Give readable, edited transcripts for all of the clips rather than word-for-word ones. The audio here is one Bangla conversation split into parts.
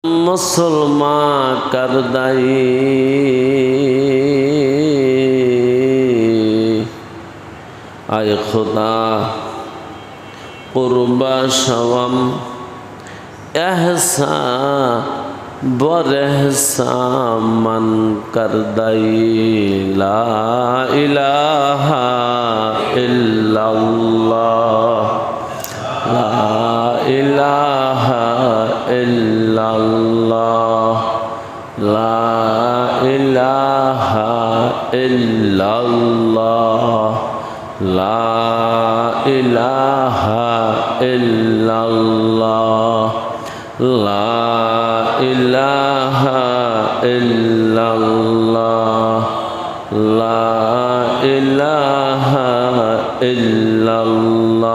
मुसलमान कर दई आए खुदा कुर्बा शवम एहसा बरहसा मन कर दई ला इलाहा इल्लल्लाह ला इलाहा इल्लल्लाह ला इलाहा इल्लल्लाह ला इलाहा इल्लल्लाह ला इलाहा इल्लल्लाह ला इलाहा इल्लल्लाह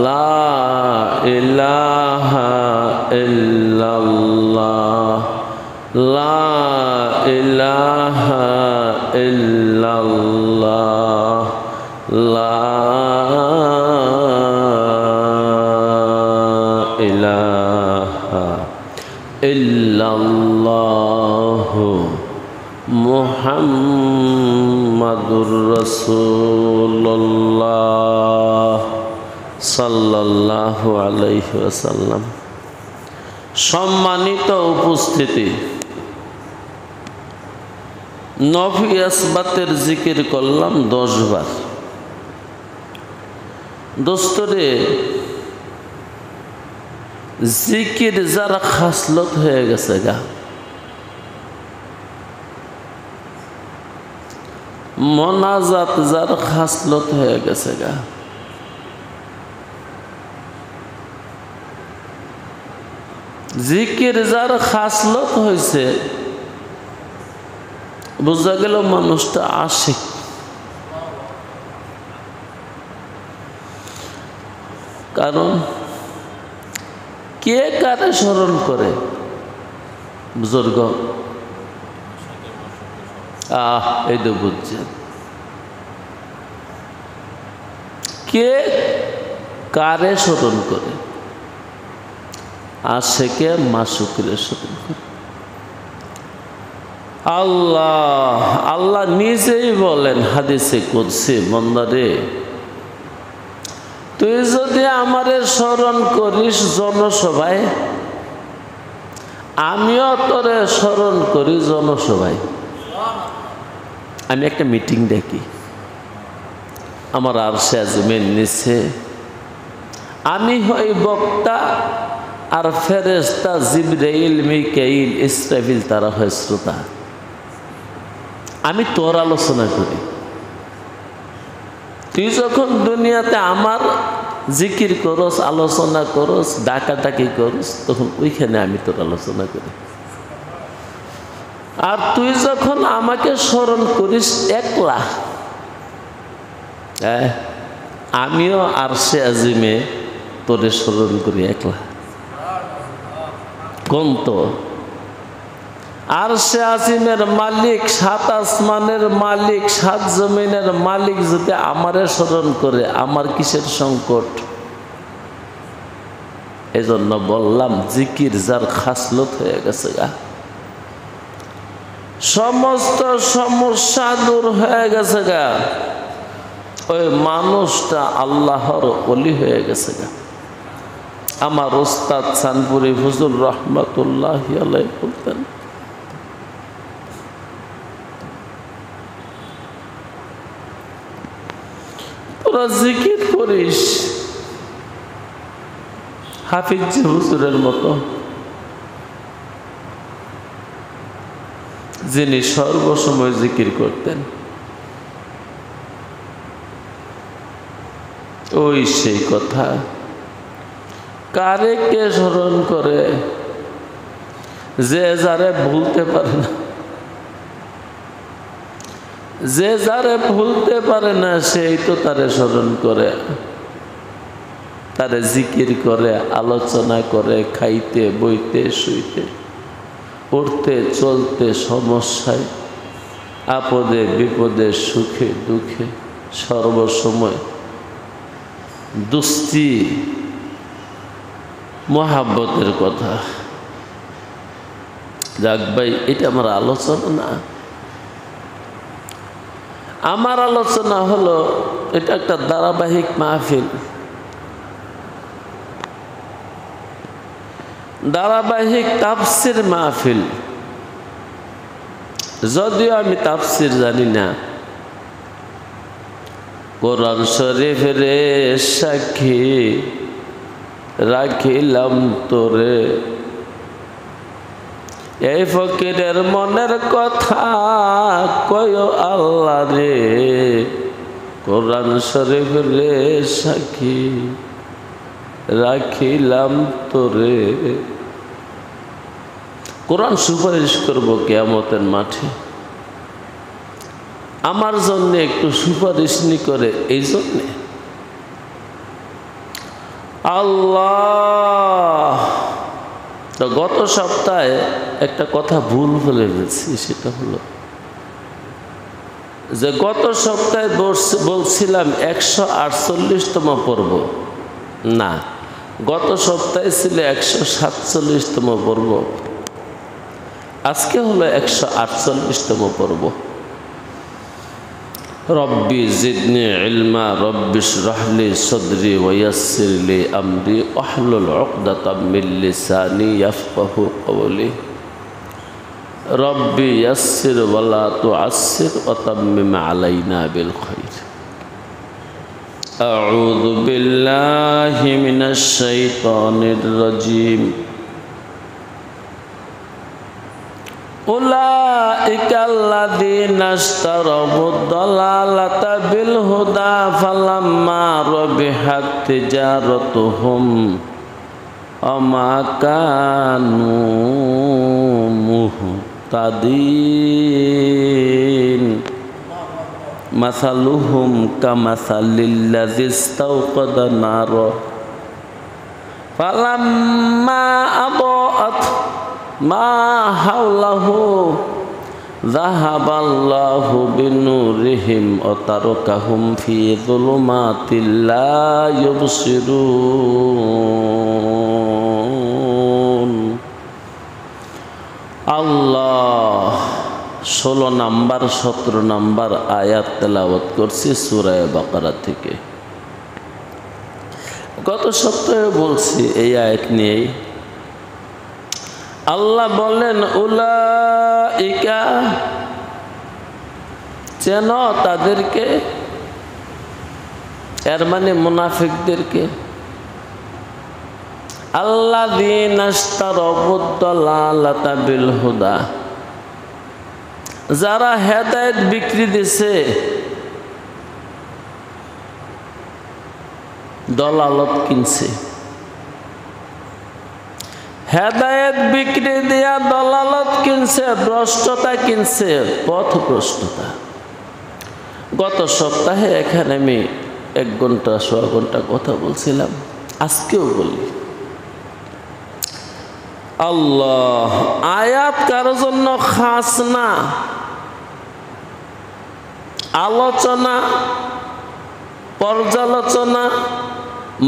ला इलाहा इल्लल्लाह ला इलाहा इल्लल्लाह ला इलाहा इल्लल्लाह मुहम्मदुर रसूलुल्लाह সাল্লাল্লাহু আলাইহি ওয়াসাল্লাম। সম্মানিত উপস্থিতি, নফি আসবাতের জিকির করলাম 10 বার। দোস্তরে, জিকির যারা খাসলত হয়ে গেছে গা, মোনাজাত যার খাসলত হয়ে গেছে গা, জিকির যার খাসলত হয়েছে, বোঝা গেল মানুষটা আশিক। কারণ কে কারে স্মরণ করে? বুজুর্গ এই তো বুঝছেন, কে কারে স্মরণ করে? আশেকে মাসুকরে স্মরণ করে। আল্লাহ আল্লাহ নিজেই বলেন হাদিসে কুদসি, বান্দারে তুই যদি আমারে স্মরণ করিস জনসভায়, আমিও তোরে স্মরণ করি জনসভায়। আমি একটা মিটিং দেখি, আমার আরশে আজিমের নিচে আমি হই বক্তা, আর ফেরেশতা জিবরাইল, মিকাইল, ইসরাফিল তারা হয় শ্রোতা। আমি তোর আলোচনা করি। তুই যখন দুনিয়াতে আমার জিকির করস, আলোচনা করস, ডাকাডাকি করস, তখন ওইখানে আমি তোর আলোচনা করি। আর তুই যখন আমাকে স্মরণ করিস একলা, আমিও আরশে আজিমে তোরে স্মরণ করি একলা। কোন তো আরশে আজিমের মালিক, 7 আসমানের মালিক, 7 জমিনের মালিক যদি আমারে স্মরণ করে, আমার কিসের সংকট? এজন্য বললাম জিকির যার খাসলত হয়ে গেছে গা, সমস্ত সমস্যা দূর হয়ে গেছে গা, ওই মানুষটা আল্লাহর ওলি হয়ে গেছে গা। আমার ওস্তাদ চানপুরি হুজুর রহমতুল্লাহি আলাইহি বলতেন, তোরা জিকির করিস হাফিজ হুজুরের মতো, যিনি সর্বসময় জিকির করতেন। ওই সেই কথা, কারে কে স্মরণ করে? যে যারে ভুলতে পারে না, যে যারে ভুলতে পারে না, সেই তো তারে স্মরণ করে, তারে জিকির করে, আলোচনা করে, খাইতে বইতে শুইতে, উঠতে চলতে, সমস্যায় আপদে বিপদে, সুখে দুঃখে, সর্বসময় দুস্তি মোহাব্বতের কথা যাক ভাই, এটা আমার আলোচনা না। আমার আলোচনা হলো এটা একটা ধারাবাহিক মাহফিল, ধারাবাহিক তাফসির মাহফিল। যদিও আমি তাফসির জানি না, কোরআন শরীফের সাক্ষী রাখিলাম তোরে, এই ফকিরের মনের কথা কয় আল্লাহ রে, কোরআন শরীফের সাক্ষী রাখিলাম তোরে। কোরআন সুপারিশ করবো কিয়ামতের মাঠে, আমার জন্য একটু সুপারিশ নি করে। এই জন্যে আল্লাহ, তো গত সপ্তাহে একটা কথা ভুল বলে ফেলছি। সেটা হলো যে গত সপ্তাহে বলছিলাম 148তম পর্ব, না, গত সপ্তাহে ছিল 147তম পর্ব, আজকে হলো 148তম পর্ব। রব্বি জিদনি ইলমা রব্বি ইশরাহ লি সাদরি ওয়া ইয়াসসির লি আমরি ওয়াহলুল উকদাতাম মিন লিসানি ইয়াফকাহু কওলি। রব্বি ইয়াসসির ওয়া লা তুআসসির ওয়া তাম্মিম আলাইনা বিল খাইর। আউযু বিল্লাহি মিনাশ শাইতানির রাজীম। উলাইকাল্লাযীনা ইশতারাউদ দালালাতা বিল হুদা ফালাম্মা রাবিহাত তিজারাতুহুম আমা কানু মুহতাদিন। মাসালুহুম কামাসালিল্লাযী ইস্তাওকাদা নারা ফালাম্মা আদাআত মা হাওলাহু যাহাবাল্লাহু বিনুরিহিম ওয়া তারাকাহুম ফি যুলুমাতিল লা ইউবসিরুন। আল্লাহ 16 নাম্বার 17 নাম্বার আয়াত তেলাওয়াত করছি সূরা বাকারা থেকে। গত সপ্তাহে বলছি এই আয়াত নিয়েই। আল্লাহ বলেন উলাইকা, চেন তাদেরকে, এর মানে মুনাফিকদেরকে। আল্লাযীনা ইশতারাউদ দালালাতা বিল হুদা, যারা হেদায়েত বিক্রি দিছে দলালত কিনছে। হেদায়েত বিক্রি দিয়া দলালত কিনছে, ভ্রষ্টতা কিনছে, পথভ্রষ্টতা। গত সপ্তাহে এখানে আমি 1 ঘন্টা 1.5 ঘন্টা কথা বলছিলাম, আজকেও বলি। আল্লাহ, আয়াত কারো জন্য খাস না, আলোচনা পর্যালোচনা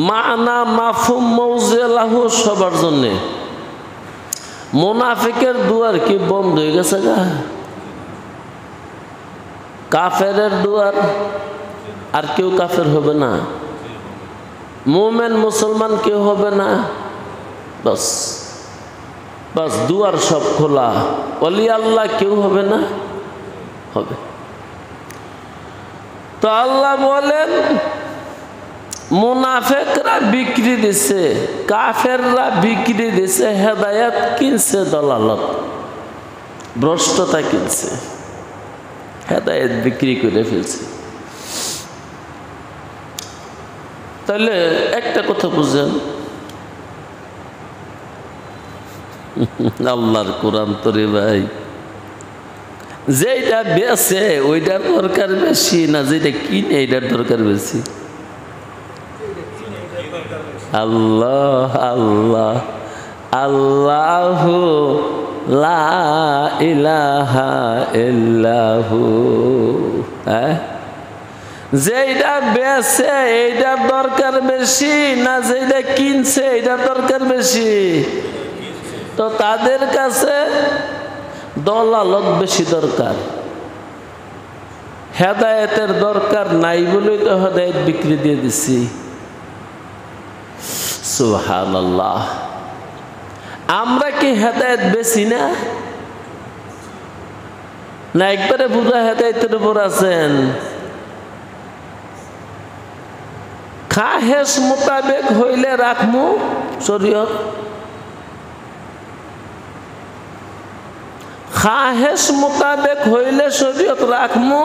মানা মাফহুম মৌজিলাহু সবার জন্যে। মুনাফিকের দুয়ার কি বন্ধ হয়ে গেছে গা? কাফেরের দুয়ার আর কেউ কাফের হবে না, মুমিন মুসলমান কেউ হবে না, বাস বাস দুয়ার সব খোলা। ওলি আল্লাহ কেউ হবে না, হবে। তো আল্লাহ বলেন মুনাফিকরা বিক্রি দিছে, কাফেররা বিক্রি দিছে, হেদায়েত কিনছে দলালত, ভ্রষ্টতা কিনছে, হেদায়েত বিক্রি করে ফেলছে। তাহলে একটা কথা বুঝেন, আল্লাহর কোরআন তো রে ভাই, যেটা বেছে ওইটার দরকার বেশি না যেটা কিনে এইটার দরকার বেশি? আল্লাহ আল্লাহ আল্লাহু লা ইলাহা ইল্লাহু। যেটা বেছে এইটার দরকার বেশি না যেটা কিনছে এইটার দরকার বেশি? তো তাদের কাছে দলালত বেশি দরকার, হেদায়েতের দরকার নাই বলেই তো হেদায়েত বিক্রি দিয়ে দিছি। সুবহানাল্লাহ। আমরা কি হেদায়েত বেশি না? না একবারে পুরা হেদায়েতের উপর আছেন? খাহেস মোতাবেক হইলে রাখমু শরীয়ত, খাহেস মোতাবেক হইলে শরীয়ত রাখমু,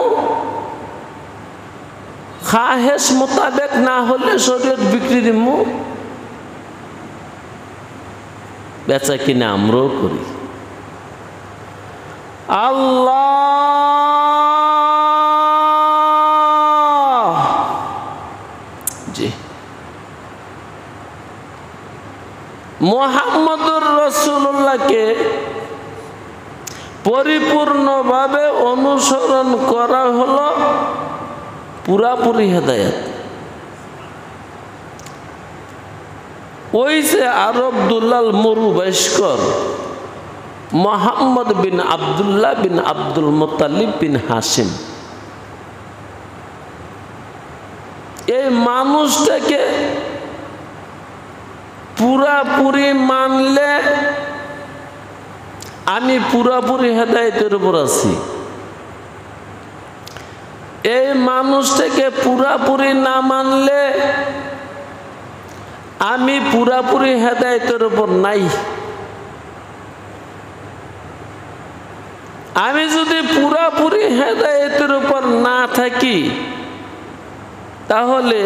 খাহেস মোতাবেক না হলে শরীয়ত বিক্রি দিমু। বেচা কিনা আমরাও করি। আল্লাহ জি মুহাম্মদুর রাসূলুল্লাহকে পরিপূর্ণভাবে অনুসরণ করা হলো পুরাপুরি হেদায়েত। ওই যে আরব দুলাল মরু ভাস্কর মোহাম্মদ বিন আবদুল্লাহ বিন আব্দুল মুত্তালিব বিন হাশিম, এই মানুষটাকে পুরাপুরি মানলে আমি পুরাপুরি হেদায়েতের উপর আছি। এই মানুষটাকে পুরাপুরি না মানলে আমি পুরাপুরি হেদায়েতের উপর নাই। আমি যদি পুরাপুরি হেদায়েতের উপর না থাকি তাহলে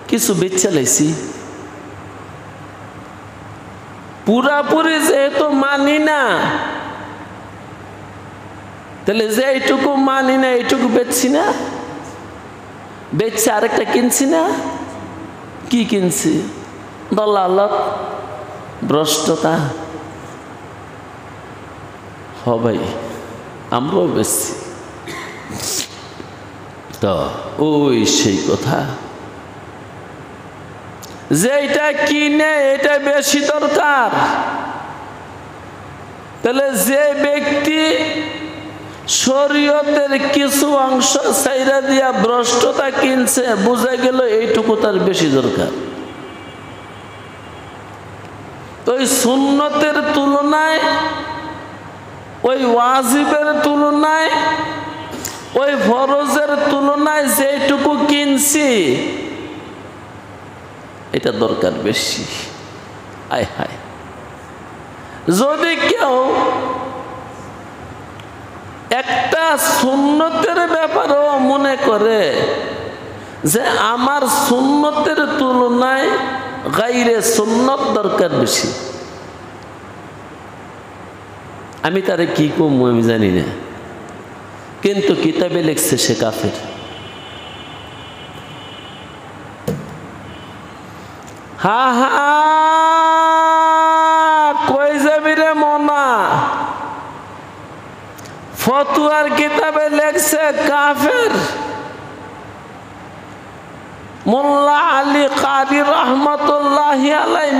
কিছু বেচা লাইছি। পুরাপুরি যেহেতু মানি না, তাহলে যে এইটুকু মানি না এইটুকু বেচছি না, বেচছি আরেকটা কিনছি না। কি কিনছি? দলালত, ভ্রষ্টতা। ভাই আমরাও বেচছি তো ওই সেই কথা, যেটা কিনে এটা বেশি দরকার। তাহলে যে ব্যক্তি শরীয়তের কিছু অংশ ছাইরা দিয়া ভ্রষ্টতা কিনছে, বোঝা গেল এইটুকু তার বেশি দরকার। ওই সুন্নতের তুলনায়, ওই ওয়াজিবের তুলনায়, ওই ফরজের তুলনায় যেটুকু কিনছি এটা দরকার বেশি। আয় হায়, যদি কেউ একটা সুন্নতের ব্যাপারেও মনে করে যে আমার সুন্নতের তুলনায় গায়রে সুন্নত দরকার বেশি, আমি তারে কি কমু আমি জানি না, কিন্তু কিতাবে লিখছে সে কাফের। হা হা কই যাবি রে মনা? ফতুয়ার কিতাবে লেখছে কাফের। মোল্লা আলী কারি রহমতুল্লাহি আলাইহি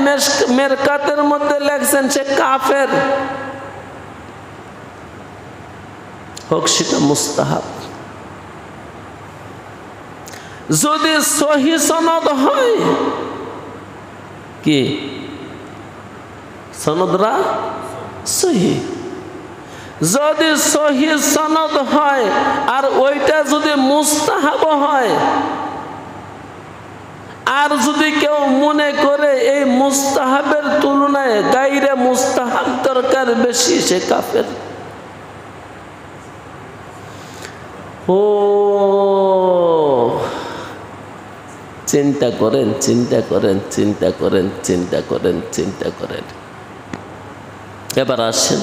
মেরকাতের মধ্যে লেখছেন সে কাফের। হোক সেটা মুস্তাহাব, যদি সহি সনদ হয়। কি সনদরা সহি? যদি সহি সনদ হয় আর ওইটা যদি মুস্তাহাব হয়, আর যদি কেউ মনে করে এই মুস্তাহাবের তুলনায় গায়রে মুস্তাহাব দরকার বেশি, সে কাফের। ও চিন্তা করেন, চিন্তা করেন, চিন্তা করেন, চিন্তা করেন, চিন্তা করেন। এবার আসেন,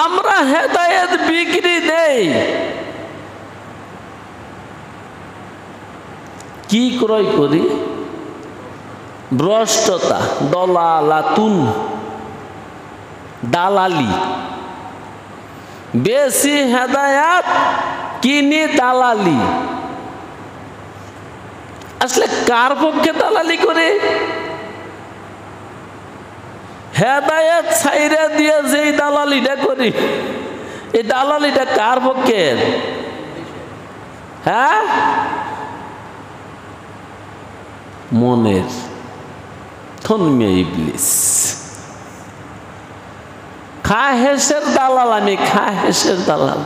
আমরা হেদায়েত বিক্রি দেই, কি ক্রয় করি? ভ্রষ্টতা, দলালাতুন, দালালি। বেশি হেদায়াত কিনি দালালি। আসলে কার পক্ষে দালালি করে? হেদায়েত ছাইরা দিয়ে যেই দালালিটা করি, এই দালালিটা কার পক্ষের? হ্যাঁ, মনের। থনমিয়া ইবলিস খাহেসের দালাল, আমি খাহেসের দালাল,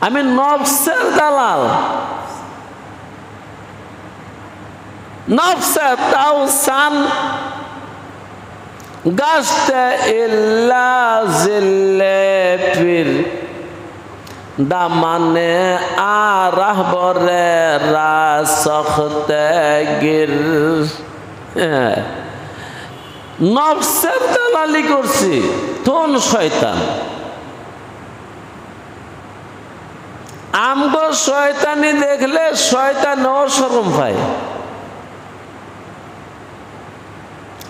আমি নফসের দালাল। নফসে তাও সান গাছতে ইল্লা জিল্লে পীর দামানে আরাহ বরে রাসখতে গির। নফসের দালালি করছি, তোন শয়তান। আমগো শয়তানি দেখলে শয়তান অশরম পায়,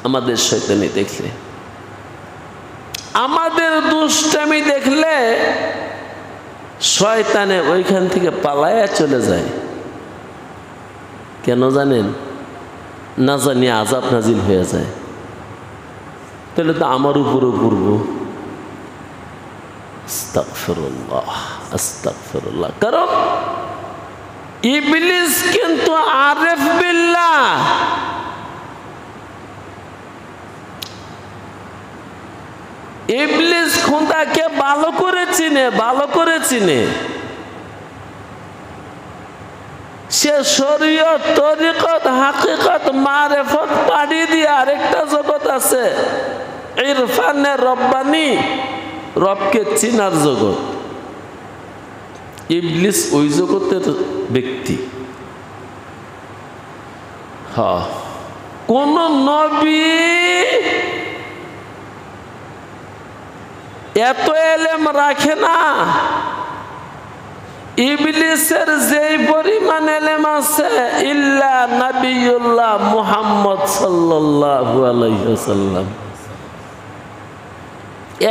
আমাদের শয়তানি দেখলে, আমাদের দুষ্টামি দেখলে শয়তানে ওইখান থেকে পালায়া চলে যায়। কেন জানেন? না জানি আযাব নাজিল হয়ে যায়, তাহলে তো আমার উপরও পড়ব। আস্তাগফিরুল্লাহ, আস্তাগফিরুল্লাহ। কারণ ইবলিস কিন্তু আরিফ বিল্লাহ, ইবলিস খোদাকে ভালো করে চিনে, ভালো করে চিনে। সে শরীয়ত, তরিকত, হাকিকত, মারিফত পাড়ি দিয়ে আরেকটা জগৎ আছে, ইরফানে রব্বানি, রবকে চিনার জগৎ। ইবলিস ওই জগতের ব্যক্তি। হ্যাঁ, কোন নবী এত এলেম রাখে না। ইবলিসের যেই পরিমাণ এলেম আছে, ইল্লা নবিয়ুল্লাহ মুহাম্মদ সাল্লাল্লাহু আলাইহি ওয়াসাল্লাম,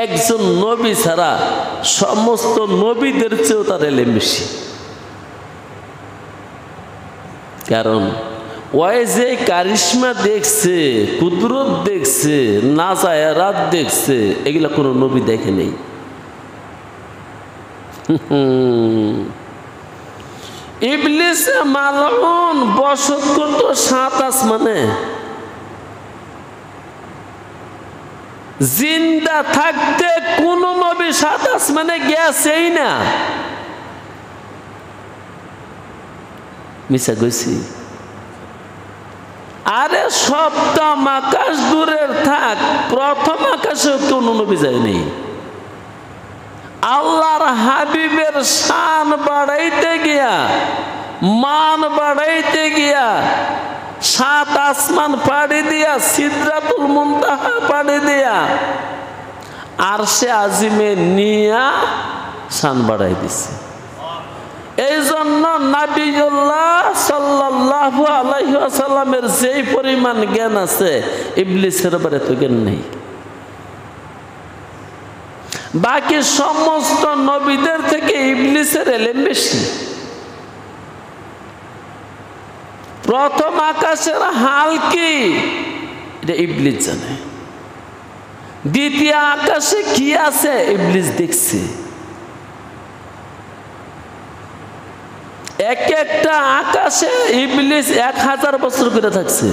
একজন নবী ছাড়া সমস্ত নবীদের চেয়েও তার এলেম বেশি। কারণ ওই যে কারিশমা দেখছে, কুদরত দেখছে, নাজায়ারাত দেখছে, এগুলা কোনো নবী দেখে নেই। ইবলিস মালউন বসত করত 7 আসমানে। জিন্দা থাকতে কোন নবী 7 আসমানে গেছেই না। মিছা কইছি? আরে সপ্তম আকাশ দূরের থাক, প্রথম আকাশে কোন নবী যায়নি। আল্লাহর হাবিবের শান বাড়াইতে গিয়া, মান বাড়াইতে গিয়া 7 আসমান পাড়ি দিয়া, সিদরাতুল মুনতাহা পাড়ি দিয়া আরশে আজিমে নিয়া শান বাড়াই দিছে। এই জন্য নবিয়ুল্লাহ সাল্লাল্লাহু আলাইহি ওয়াসাল্লামের যেই পরিমাণ জ্ঞান আছে, ইবলিসের ব্যাপারে তো জ্ঞান নেই। বাকি সমস্ত নবীদের থেকে ইবলিসের এলেম বেশি। প্রথম আকাশের হাল কি এটা ইবলিস জানে, দ্বিতীয় আকাশে কি আছে ইবলিস দেখছে। এক একটা আকাশে ইবলিস 1000 বছর করে থাকছে।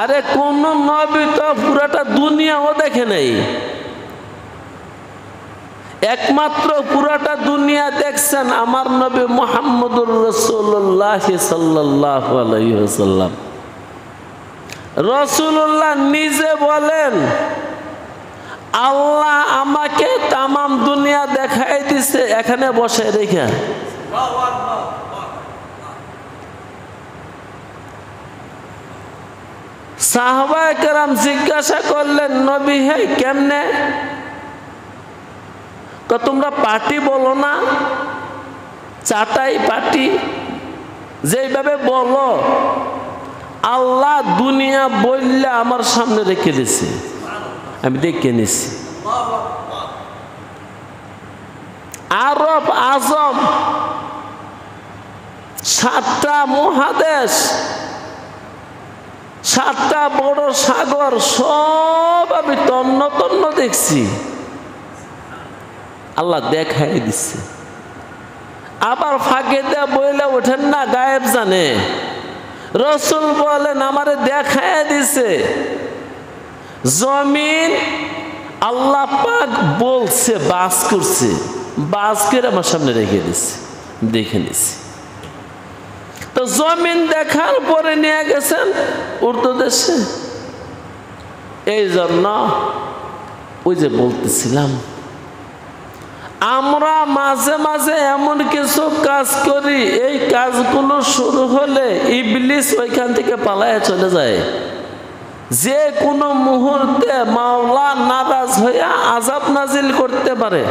আরে কোন নবী তো পুরাটা দুনিয়াও দেখে নাই, একমাত্র পুরাটা দুনিয়া দেখছেন আমার নবী মুহাম্মদুর রাসূলুল্লাহ সাল্লাল্লাহু আলাইহি ওয়াসাল্লাম। রাসূলুল্লাহ নিজে বলেন, আল্লাহ আমাকে তামাম দুনিয়া দেখাই দিছে এখানে বসে রেখে। সাহাবায়ে কেরাম জিজ্ঞাসা করলেন, নবী হে কেমনে? তো তোমরা পার্টি বলো না, চাটাই পার্টি যেভাবে বলো, আল্লাহ দুনিয়া বললে আমার সামনে রেখে দিছে, আমি দেখে নিছি। আরব আজম 7টা মহাদেশ 7টা বড় সাগর সব আমি তন্ন তন্ন দেখছি, আল্লাহ দেখাই দিচ্ছে। আবার ফাঁকে দেয়া বইলে ওঠেন না, গায়েব জানে। রসুল বলেন আমারে দেখাই দিছে জমিন আল্লাহ পাক বলছে বাস করছে, বাস করে আমার সামনে রেখে দিচ্ছে, দেখে নিছি। তো জমিন দেখার পরে নিয়ে গেছেন উর্দু দেশে। এই জন্য ওই যে বলতেছিলাম, আমরা মাঝে মাঝে এমন কিছু কাজ করি, এই কাজগুলো শুরু হলে ইবলিস ওইখান থেকে পালায় চলে যায়। যে কোনো মুহূর্তে মাওলা নারাজ হইয়া আযাব নাজিল করতে পারে।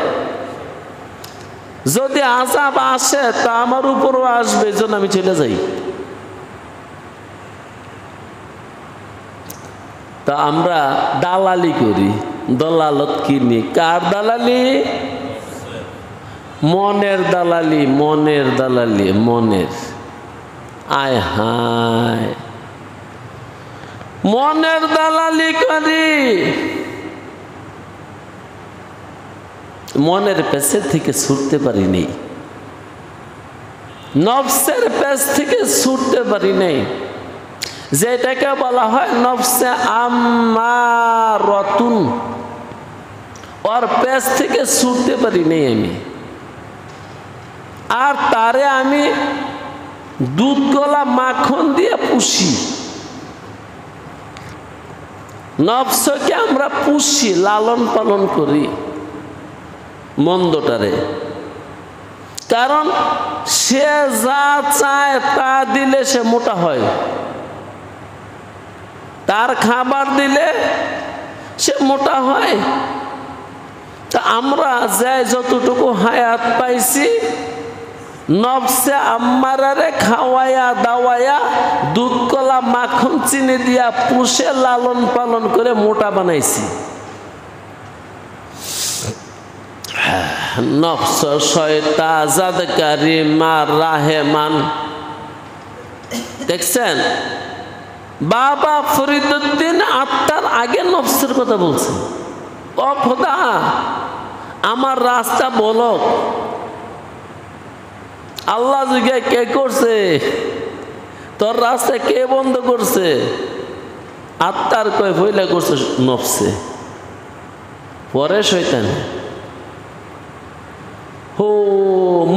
যদি আযাব আসে তা আমার উপরও আসবে, এই জন্য আমি চলে যাই। তা আমরা দালালি করি, দলালত কিনি। কার দালালি? মনের দালালি, মনের দালালি, মনের। আয় হায়, মনের দালালি করি। মনের পেছে থেকে ছুটতে পারি নাই, নফসের পেছ থেকে ছুটতে পারি নাই। যেটাকে বলা হয় নফসে আম্মারাতুন, ওর পেছ থেকে ছুটতে পারি নাই আমি। আর তারে আমি দুধ গলা মাখন দিয়ে পুষি। নফসকে আমরা পুষি, লালন পালন করি মন্দটারে। কারণ সে যা চায় তা দিলে সে মোটা হয়, তার খাবার দিলে সে মোটা হয়। তা আমরা যাই যতটুকু হায়াত পাইছি, নফসে আম্মারারে খাওয়াইয়া দাওয়াইয়া দুধ কলা মাখন চিনি দিয়া পুষে লালন পালন করে মোটা বানাইছি। নফস শয়তা জাদকারী মা রাহেমান। দেখছেন বাবা ফরিদুদ্দিন আত্মার আগে নফসের কথা বলছেন। ও খোদা, আমার রাস্তা বলো। আল্লাহ জিজ্ঞাসা কে করছে? তোর রাস্তা কে বন্ধ করছে? আত্মার কয় ভইলা করছে নফসে, পরে শয়তান। ও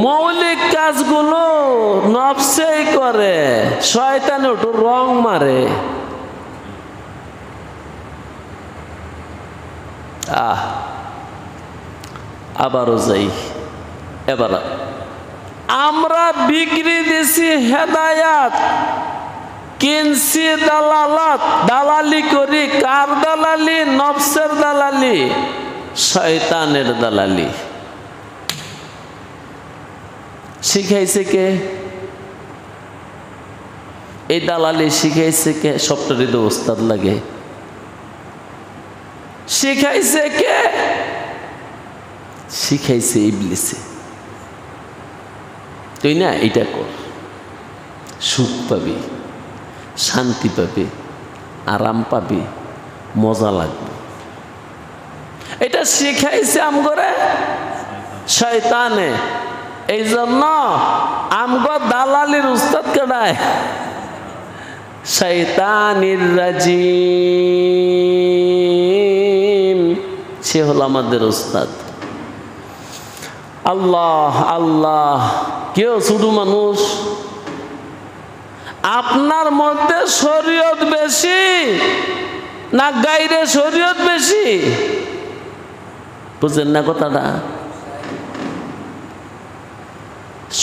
মৌলিক কাজগুলো নফসেই করে, শয়তানে একটু রং মারে। আবারও যাই। এবার আমরা বিক্রি দিছি হেদায়াত, কিনছি দালালাত, দালালি করি। কার দালালি? নফসের দালালি, শয়তানের দালালি। শিখাইছে কে? এই দালালি শিখাইছে কে? সপ্তাহের ওস্তাদ লাগে। শিখাইছে কে? শিখাইছে ইবলিসে। তুই না এটা কর, সুখ পাবি, শান্তি পাবি, আরাম পাবি, মজা লাগবে। এটা শিখাইছে আমগরে শয়তানে। এই জন্য আমগো দালালির উস্তাদ কেডায়? শয়তানির রাজিম, সে হলো আমাদের উস্তাদ। আল্লাহ আল্লাহ, কেউ ছোট মানুষ। আপনার মধ্যে শরীয়ত বেশি না গাইরে শরীয়ত বেশি? বুঝেন না কথাটা?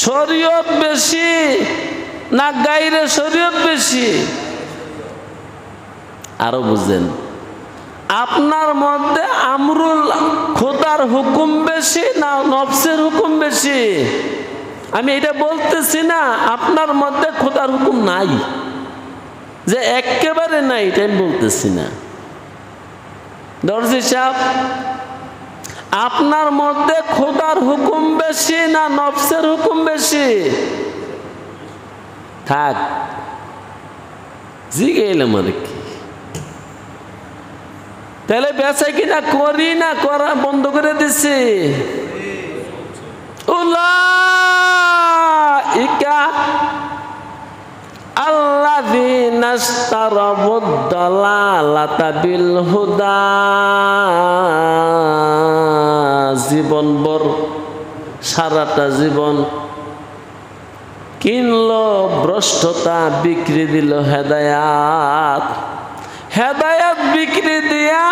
শরীয়ত বেশি না গাইরে শরীয়ত বেশি? আরো বুঝেন, আপনার মধ্যে আমরুল খোদার হুকুম বেশি না নফসের হুকুম বেশি? আমি এটা বলতেছি না আপনার মধ্যে খোদার হুকুম নাই, যে একেবারে নাই, এটা আমি বলতেছি না। দর্জি সাহেব, আপনার মধ্যে খোদার হুকুম বেশি না নফসের হুকুম বেশি? থাক, জিজ্ঞেস আর কি। তাহলে বেচা কিনা করি না করা বন্ধ করে দিছি। উলাইকা আল্লাযীনা ইশতারাবুদ দালালাতা বিল হুদা, জীবনভর সারাটা জীবন কিনলো ভ্রষ্টতা, বিক্রি দিল হেদায়াত। হেদায়াত বিক্রি দিয়া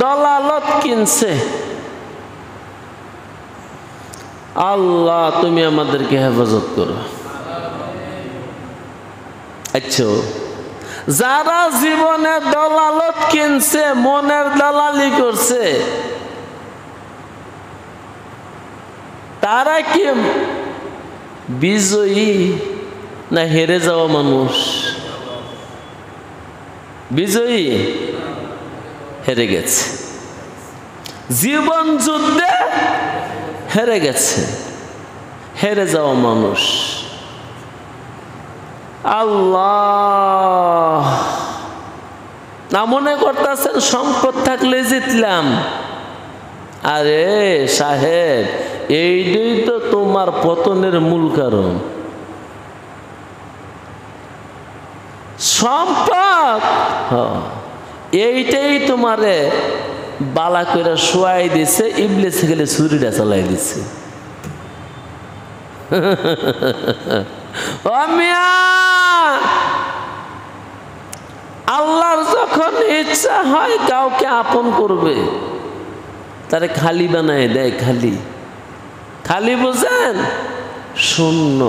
দলালত কিনছে। আল্লাহ তুমি আমাদেরকে হেফাজত করো। আচ্ছা, যারা জীবনে দলালত কিনছে, মনের দালালি করছে, তারা কি বিজয়ী না হেরে যাওয়া মানুষ? বিজয়ী, হেরে গেছে। জীবন যুদ্ধে হেরে গেছে, হেরে যাওয়া মানুষ। আল্লাহ না মনে করতেছেন সম্পদ থাকলে জিতলাম? আরে সাহেব, এইটাই তো তোমার পতনের মূল কারণ। সম্পদ এইটাই তোমারে বালা করে শোয়াই দিছে, ইবলিস গেলে ছুরিটা চালাই দিছে। আল্লাহর যখন ইচ্ছা হয় কাউকে আপন করবে, তারে খালি বানায় দেয়। খালি খালি বুঝেন, শূন্য,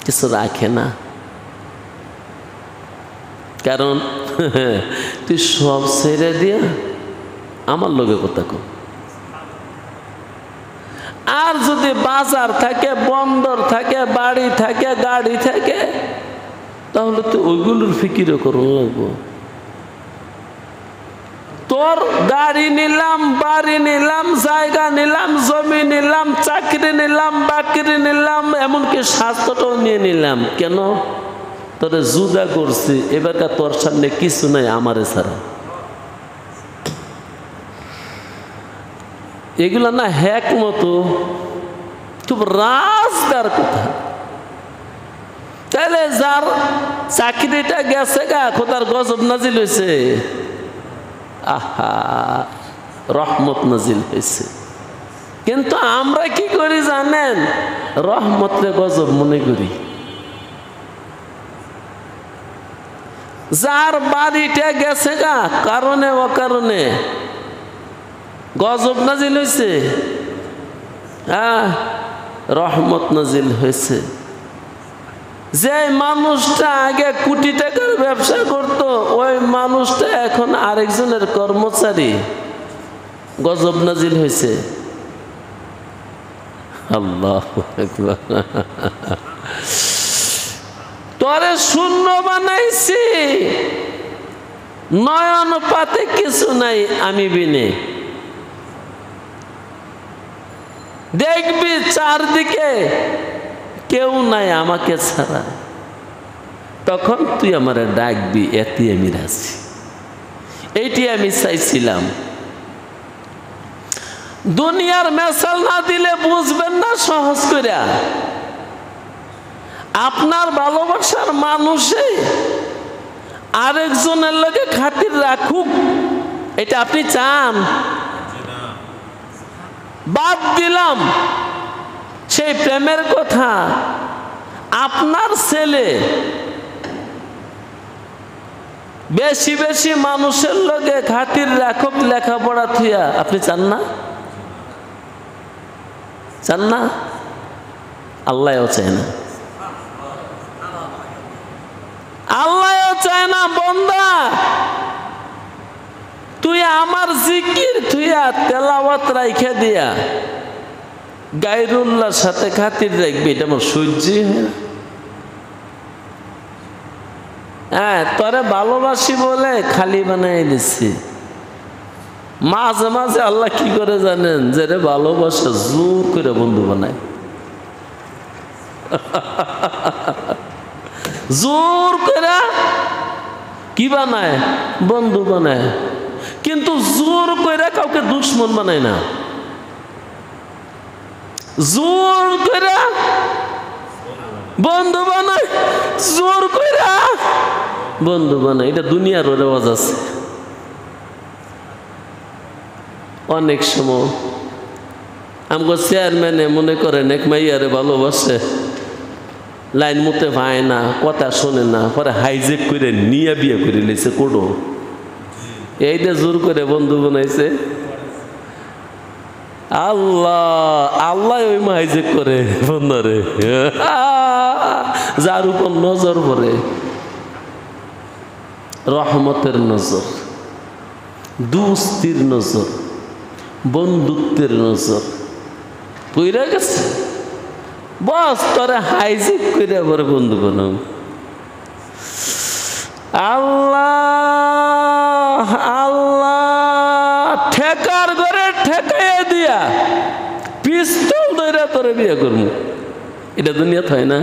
কিছু রাখে না। কারণ তুই সব ছেড়ে দিয়া আমার লগে কথা কর। আর যদি বাজার থাকে, বন্দর থাকে, বাড়ি থাকে, গাড়ি থাকে, তাহলে তো ওইগুলোর ফিকিরও করুন লাগবো। তোর গাড়ি নিলাম, বাড়ি নিলাম, জায়গা নিলাম, জমি নিলাম, চাকরি নিলাম, বাকরি নিলাম, এমনকি স্বাস্থ্যটাও নিয়ে নিলাম। কেন? তোরে জুদা করছি, এবারকার তোর সামনে কিছু নাই আমারে ছাড়া। এগুলা না হ্যাক মতো খুব রাজদার কথা। তাহলে যার চাকরিটা গেছে গা, খোদার গজব নাজিল হয়েছে। আহা, রহমত নাজিল হয়েছে। কিন্তু আমরা কি করি জানেন? রহমতরে গজব মনে করি। যার বাড়িটা গেছে গা, কারণে অকারণে গজব নাজিল হয়েছে, রহমত নাজিল হয়েছে। যে মানুষটা আগে কোটি টাকার ব্যবসা করত, ওই মানুষটা এখন আরেকজনের কর্মচারী, গজব নাজিল হয়েছে। আল্লাহু আকবার। তোরে শূন্য বানাইছি, নয়ন পাতে কিছু নাই, আমি বিনে। দেখবি চারদিকে কেউ নাই আমাকে ছাড়া, তখন তুই আমারে ডাকবি, এতে আমি রাজি। এইটি আমি চাইছিলাম। দুনিয়ার মেসাল না দিলে বুঝবেন না সহজ করে। আপনার ভালোবাসার মানুষে আরেকজনের লগে খাতির রাখুক, এটা আপনি চান? বাদ দিলাম সেই প্রেমের কথা। আপনার ছেলে বেশি বেশি মানুষের লগে খাতির রাখুক লেখাপড়া থিয়া, আপনি চান না? চান না? আল্লাহও চায় না, আল্লাহও চায় না। বন্দা, তুই আমার জিকির থুইয়া তেলাওয়াত রাইখা দিয়া গায়রুল্লাহর সাথে খাতির রাখবি, এটা আমার সহ্যই হয় না। তোরে ভালোবাসি বলে খালি বানাই দিচ্ছি। মাঝে মাঝে আল্লাহ কি করে জানেন? যে রে ভালোবাসা জোর করে বন্ধু বানায়, জোর করে কি বানায়? বন্ধু বানায়। কিন্তু জোর কইরা কাউকে দুশ্মন বানায় না। জোর কইরা বন্ধু বানায়, জোর কইরা বন্ধু বানায়। এটা দুনিয়ার রেওয়াজ আছে। অনেক সময় আমগো চেয়ারম্যানে মনে করেন এক মাইয়ারে ভালোবাসে, লাইন মতে পায় না, কথা শোনে না, পরে হাইজেক করে নিয়ে বিয়ে করে লেছে কোডো। এইটা জোর করে বন্ধু বানাইছে। আল্লাহ আল্লাহ ওই হাইজেক করে বন্ধরে, যার উপর নজর পড়ে রহমতের নজর, দুস্তির নজর, বন্ধুত্বের নজর পইরা গেছে। বস তোরে হাইজেক করে আবার বন্ধু বানাও। আল্লাহ আল্লাহ ঠেকার ঘরে ঠেকাইয়া দিয়া পিস্তল ধরে তোরে বিয়ে করবো। এটা দুনিয়াতে হয় না?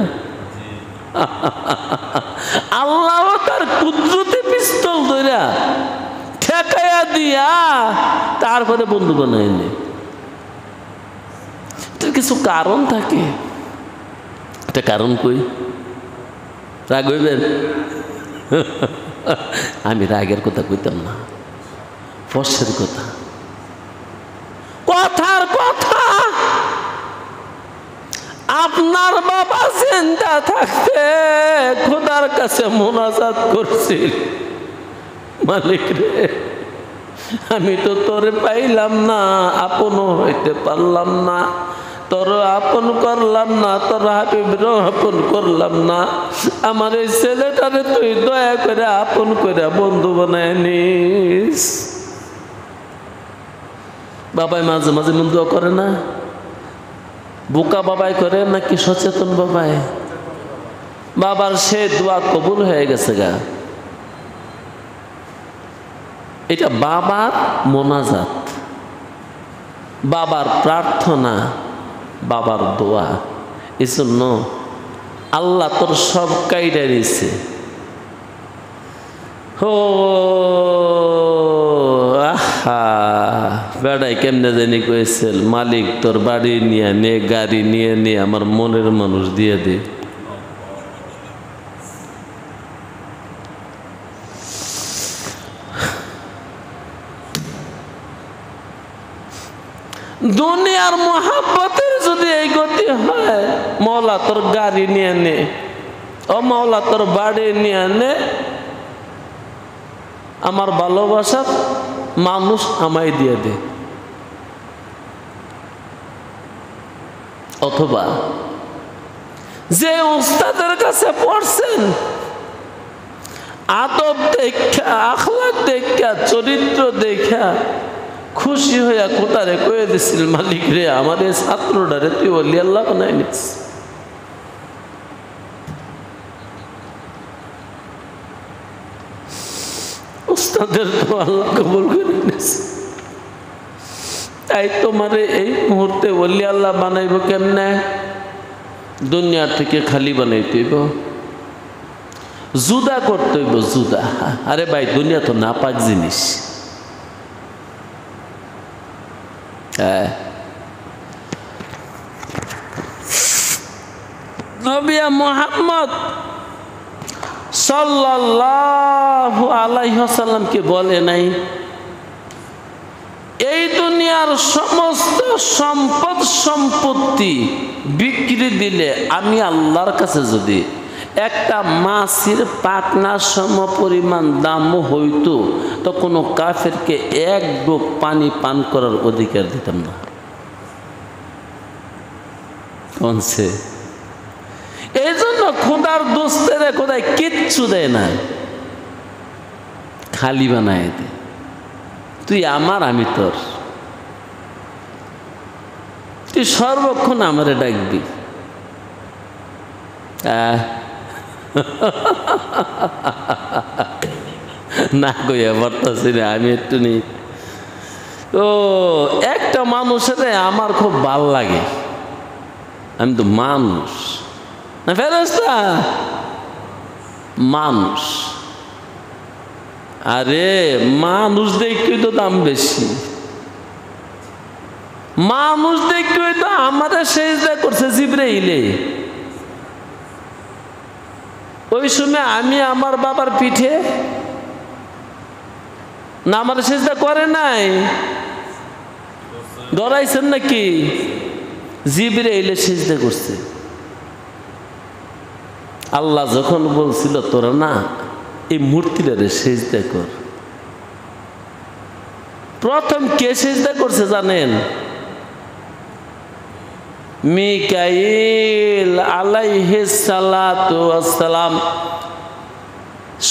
আল্লাহ তার কুদরতে পিস্তল ধরে ঠেকাইয়া দিয়া তারপরে বন্ধু বানায় নে। এটার কিছু কারণ থাকে। এটা কারণ কই? রাগ হইবেন? আমি রাগের কথা কইতাম না, ফসের কথা, কথার কথা। আপনার বাবা চিন্তা থাকতে খোদার কাছে মোনাজাত করছিল, মালিক রে আমি তো তোরে পাইলাম না, আপনও হইতে পারলাম না, তোর আপন করলাম না, তোর হাবিবের আপন করলাম না, আমার এই ছেলেটারে তুই দয়া করে আপন করে বন্ধু বানায় নিস। বাবাই মাঝে মাঝে মন দোয়া করে না? বোকা বাবাই করে নাকি সচেতন বাবাই? বাবার সে দোয়া কবুল হয়ে গেছে গা। এটা বাবার মোনাজাত, বাবার প্রার্থনা, বাবার দোয়া। এই জন্য আল্লাহ তোর সব কাইডা নিছে। ও আহা বেড়াই কেমনে জানি কয়েছিল, মালিক তোর বাড়ি নিয়ে নে, গাড়ি নিয়ে নে, আমার মনের মানুষ দিয়ে দে। দুনিয়ার মোহাব্বতের যদি এই গতি হয়, মওলা তোর গাড়ি নিয়ে নে, ও মওলা তোর বাড়ি নিয়ে নে, আমার ভালোবাসার মানুষ আমায় দিয়ে দে। অথবা যে উস্তাদের কাছে পড়ছেন, আদব দেখা, আখলাক দেখা, চরিত্র দেখা খুশি হইয়া কোটারে কয়ে দিছিল, মালিক রে আমার এই ছাত্রটারে তুই বলি আল্লাহ বানাই নিস। উস্তাদের তো আল্লাহ কবুল করে নিস। তাই তোমারে এই মুহূর্তে বলি আল্লাহ বানাইব কেমনে? দুনিয়া থেকে খালি বানাইতে হইব, জুদা করতে হইব, জুদা। আরে ভাই দুনিয়া তো নাপাক জিনিস। নবী মুহাম্মদ সাল্লাল্লাহু আলাইহি ওয়াসাল্লামকে বলে নাই, এই দুনিয়ার সমস্ত সম্পদ সম্পত্তি বিক্রি দিলে আমি আল্লাহর কাছে যদি একটা মাছের পাখনার সম পরিমাণ দামও হইতো, তো কোনো কাফেরকে এক ডোব পানি পান করার অধিকার দিতাম না। কোনছে? এই জন্য খোদার দোস্তের খোদায় কিচ্ছু দেয় না, খালি বানায় দে। তুই আমার, আমি তোর, তুই সর্বক্ষণ আমারে ডাকবি। না কইয়া পারতাছি না আমি একটু নেই। ও একটা মানুষের আমার খুব ভাল লাগে, আমি তো মানুষ না ফেরেশতা, মানুষ। আরে মানুষ দেখে তো দাম বেশি, মানুষ দেখে তো আমাদের সেজদা করছে জিবরাইলে। ওই সময় আমি আমার বাবার পিঠে না, আমার সেজদা করে নাই, ডরাইছেন নাকি? জিবরাইলে সেজদা করছে। আল্লাহ যখন বলছিল তোরা না এই মূর্তিটারে সেজদা কর, প্রথম কে সেজদা করছে জানেন? মিকাইল আলাইহিস সালাতু ওয়াস সালাম।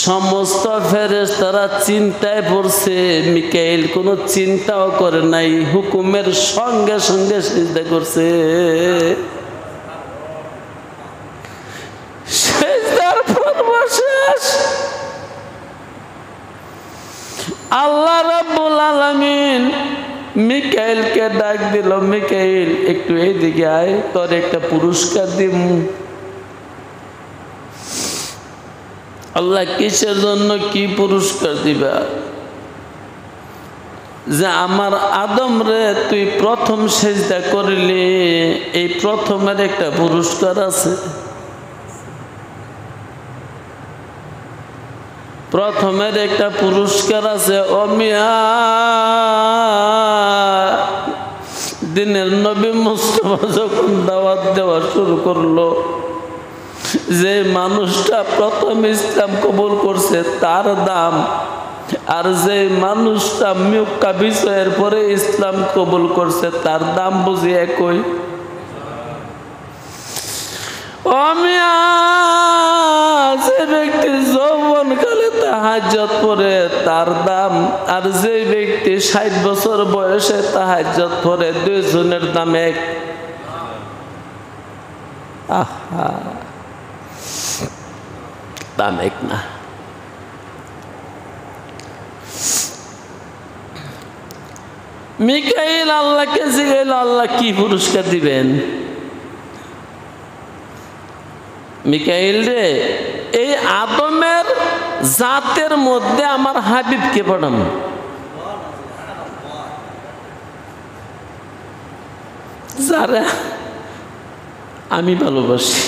সমস্ত ফেরেশতারা চিন্তায় পড়ছে, মিকাইল কোনো চিন্তাও করে নাই, হুকুমের সঙ্গে সঙ্গে সিজদা করছে। সিজদার পর্ব শেষ। আল্লাহ রাব্বুল আলামিন মিকাইলকে ডাক দিল, মিকাইল একটু এইদিকে আয়, তোর একটা পুরস্কার দিব। আল্লাহ কিসের জন্য, কি পুরস্কার দিবা? যে আমার আদম রে তুই প্রথম সেজদা করলি, এই প্রথমের একটা পুরস্কার আছে। প্রথমের একটা পুরস্কার আছে। ও মিয়া, দিনের নবী মুস্তাফা যখন দাওয়াত দেওয়া শুরু করলো, যে মানুষটা প্রথম ইসলাম কবুল করছে তার দাম, আর যে মানুষটা মক্কা বিজয়ের পরে ইসলাম কবুল করছে তার দাম বুঝি একই? যে ব্যক্তি যৌবনকালে তাহাজ্জুদ পড়ে তার দাম, আর যে ব্যক্তি 60 বছর বয়সে তাহাজ্জুদ পড়ে, দুইজনের দাম এক। আহা, দাম এক না। মিকাইল আল্লাহকে জিজ্ঞাসা, আল্লাহ কি পুরস্কার দিবেন? মিকাইল রে, এই আদমের জাতের মধ্যে আমার হাবিবকে পাঠানো। যারা আমি ভালোবাসি।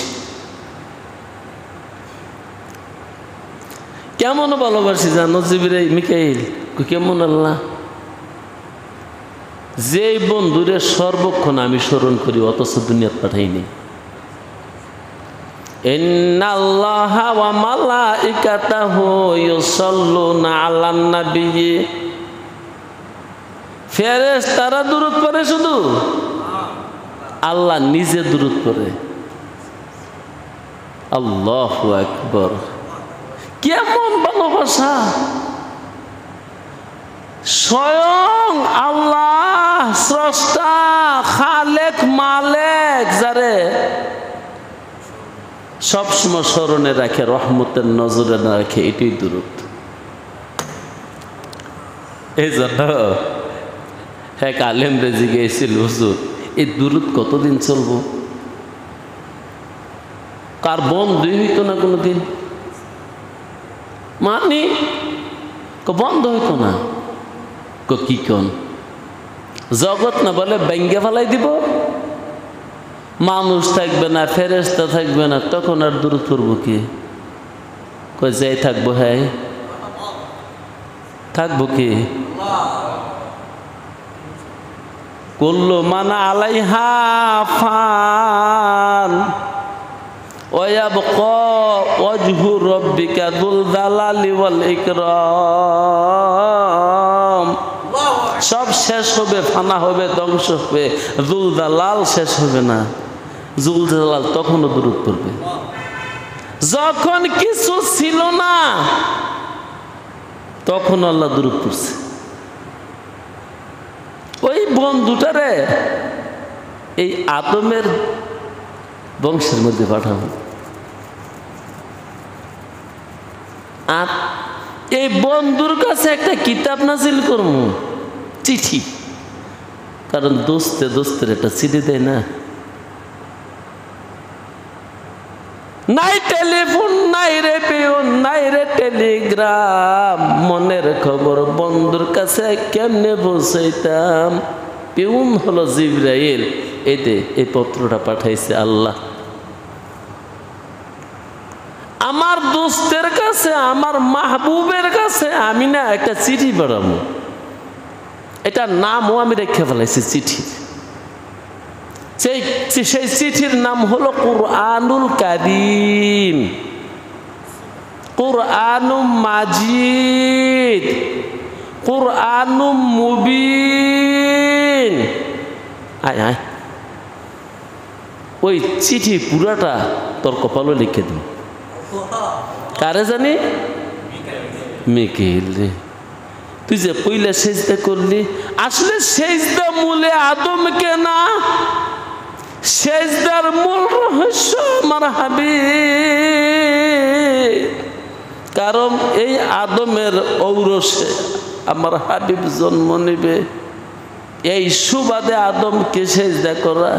কেমন ভালোবাসি জানো জিবরাইল? মিকাইল কেমন? আল্লাহ যে বন্ধুরে সর্বক্ষণ আমি স্মরণ করি, অথচ দুনিয়াত পাঠাইনি। ইন্নাল্লাহা ওয়া মালাইকাতাহু ইউসাল্লুনা আলান নাবিয়্যি। ফেরেশতারা দুরূদ পড়ে, শুধু আল্লাহ নিজে দুরূদ পড়ে। আল্লাহু আকবার। কেমন ভালোবাসা! স্বয়ং আল্লাহ স্রষ্টা, খালেক, মালেক, যারে সবসময় স্মরণে রাখে, রহমতের নজরে না রাখে, এটাই দুরূদ। এই জন্য এক আলেম রে জিজ্ঞেসিল, হুজুর এই দুরূদ কতদিন চলবো? কার বন্ধই হইতো না কোনোদিন, মানে বন্ধ হইতো না। কি কোন জগৎ না বলে ব্যাঙ্গে ফেলাই দিব, মানুষ থাকবে না, ফেরেশতা থাকবে না, তখন আর দুরূদ পড়বো কি? কই যাই থাকবো? হ্যাঁ থাকবো কি? কুল্লু মান আলাইহা ফান ওয়া ইয়াবকা ওয়াজহু রাব্বিকা যুল জালালি ওয়াল ইকরাম। সব শেষ হবে, ফানা হবে, ধ্বংস হবে, যুল জালাল শেষ হবে না। যুল জালাল তখনও দুরূদ পড়বে। যখন কিছু ছিল না তখন আল্লাহ দুরূদ পড়ছে। ওই বন্ধুটারে এই আদমের বংশের মধ্যে পাঠাবো, আর এই বন্ধুর কাছে একটা কিতাব নাজিল করবো, চিঠি। কারণ দোস্তে দোস্তের একটা চিঠি দেয় না? নাই টেলিফোন, নাই রে পিউন, নাই রে টেলিগ্রাম, মনের খবর বন্ধুর কাছে কেমনে পৌঁছাইতাম। পিউন হলো জিবরাইল, এতে এই পত্রটা পাঠাইছে আল্লাহ আমার দোস্তের কাছে, আমার মাহবুবের কাছে। আমি না একটা চিঠি পাঠাবো, এটার নামও আমি রেখে ফেলাইছি চিঠি। সেই চিঠির নাম হলো কুরআনুল কারীম, কুরআনুম মাজিদ, কুরআনুম মুবিন। আয় আয়, ওই চিঠি পুরাটা তোর কপালে লিখে দিন। কারে জানি? মিকাইল রে। তুই যে পইলা সেজদা করলি, আসলে সেজদা মূলে আদমকে না, সেজদার মূল রহস্য আমার হাবিব। কারণ এই আদমের ঔরসে আমার হাবিব জন্ম নেবে, এই সুবাদে আদমকে সেজদা করা।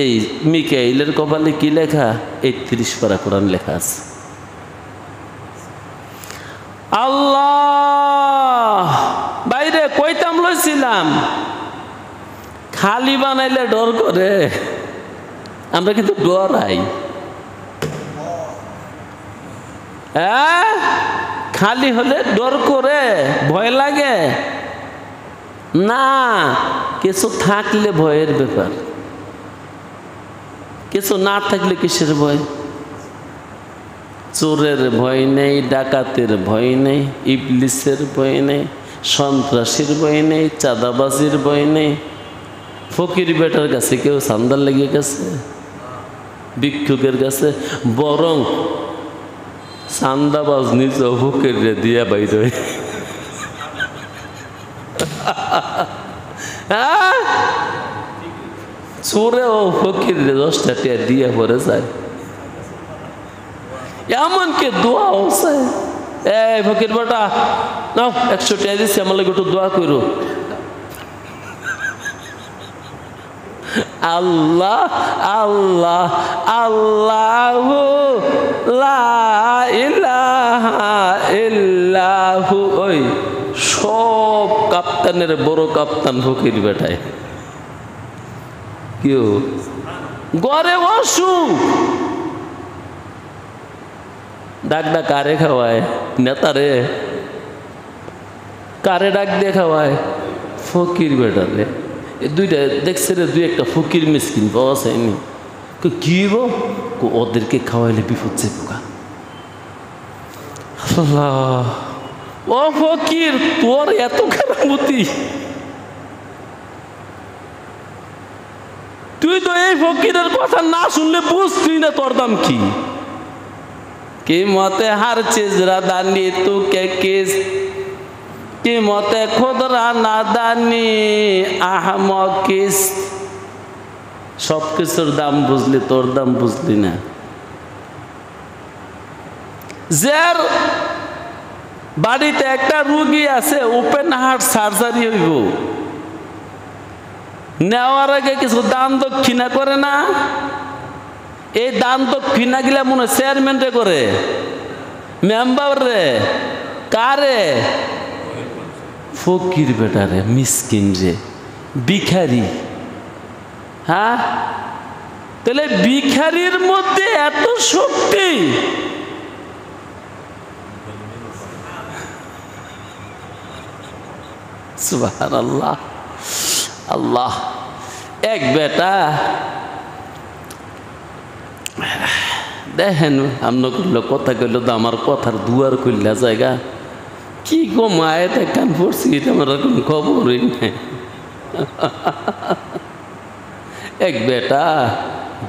এই মিকাইলের কপালে কি লেখা? ৩১ পারা কোরআন লেখা আছে। আল্লাহ বাইরে কইতাম লইছিলাম, খালি বানাইলে ডর করে, আমরা কিন্তু ডরাই। হ্যাঁ, খালি হলে ডর করে, ভয় লাগে না। কিছু থাকলে ভয়ের ব্যাপার, কিছু না থাকলে কিসের ভয়? চোরের ভয় নেই, ডাকাতের ভয় নেই, ইবলিসের ভয় নেই, সন্ত্রাসীর ভয় নেই, চাঁদাবাজির ভয় নেই। ফকির বেটার কাছে কেউ সান্দাল লেগে গেছে, ভিক্ষুকের কাছে, বরং চান্দাবাজ নিজ ফকির দিয়া বাইর হয়। চোরে ও ফকির 10 টাকা দিয়া পরে যায়। এমনকি দোয়া হচ্ছে, এই ফকির বেটা নাও 100 টাকা দিচ্ছি, আমার লাগে একটু দোয়া করো। আল্লাহ আল্লাহ আল্লাহু লা ইলাহা ইল্লাহু। ওই সব কাপ্তানের বড় কাপ্তান ফকির বেটায়। কেউ গড়ে অসুখ, ডাকডা কারে খাওয়ায়? নেতারে। কারে ডাক দিয়ে খাওয়ায়? ফকির বেটারে। এই দুইটা দেখছে রে, দুই একটা ফকির মিসকিন পাওয়া যায়নি। কি ওদেরকে খাওয়াইলে বিপদ যাইব গা। ও ফকির, তোর এত খারাপতি, তুই তো এই ফকিরের কথা না শুনলে বুঝতি না তোর দাম কি। कीमते हर चीज रदानी तू के किस कीमते खुदरा नादानी आहमक किस। सब কিছুর দাম বুঝলি, তোর দাম বুঝলি না। যার বাড়িতে একটা রোগী আছে, ওপেন হার্ট সার্জারি হইব, নেওয়ার আগে কিছু দান দক্ষিণা করে না? এই দান দক্ষিণা গিলা মনে চেয়ারম্যান রে করে, মেম্বার রে, কারে? ফকির বেটারে, মিসকিন রে, ভিখারি। হ্যাঁ, তাহলে ভিখারির মধ্যে এত শক্তি। সুবহানাল্লাহ। আল্লাহ এক বেটা দেখেন, আমরা করলো কথা কইল তো আমার কথার দুয়ার খুললা জায়গা কি গো মায়ের কান পড়ছি, এটা আমার কোনো খবরই নেই। এক বেটা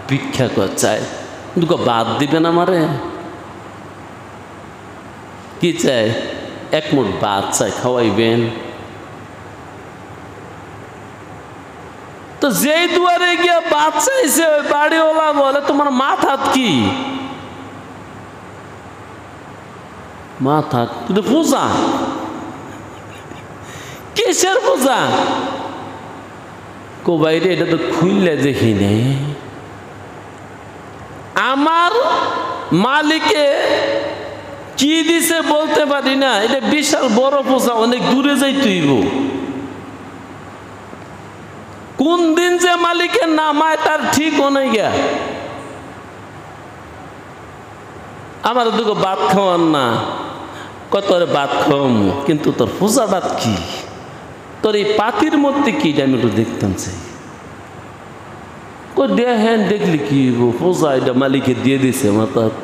ভিক্ষা কর চায়, দুটো বাদ দিবেন আমারে? কি চায়? এক মুঠ ভাত চায়, খাওয়াইবেন? তো যেই দুয়ারে গিয়া ভাত চাইছে, ওই বাড়িওয়ালা বলে তোমার মাথাত কি? মাথা তুই পূজা? কিসের পূজা? কো বাইরে এটা তো খুললে দেখি নেই। আমার মালিকে কি দিছে বলতে পারি না, এটা বিশাল বড় পোষা, অনেক দূরে যাইতে হইব। কোন দিন যে মালিকের নামায় তার ঠিক অনেক গা। আমার দুটো ভাত খাওয়ান না, কত ভাত খাওয়াম, কিন্তু তোর পূজা ভাত কি, তোর এই পাতির মধ্যে কি, আমি একটু দেখতাম চাই। হ্যাঁ দেখলি কি পূজা, এটা মালিকে দিয়ে দিছে মাথাত,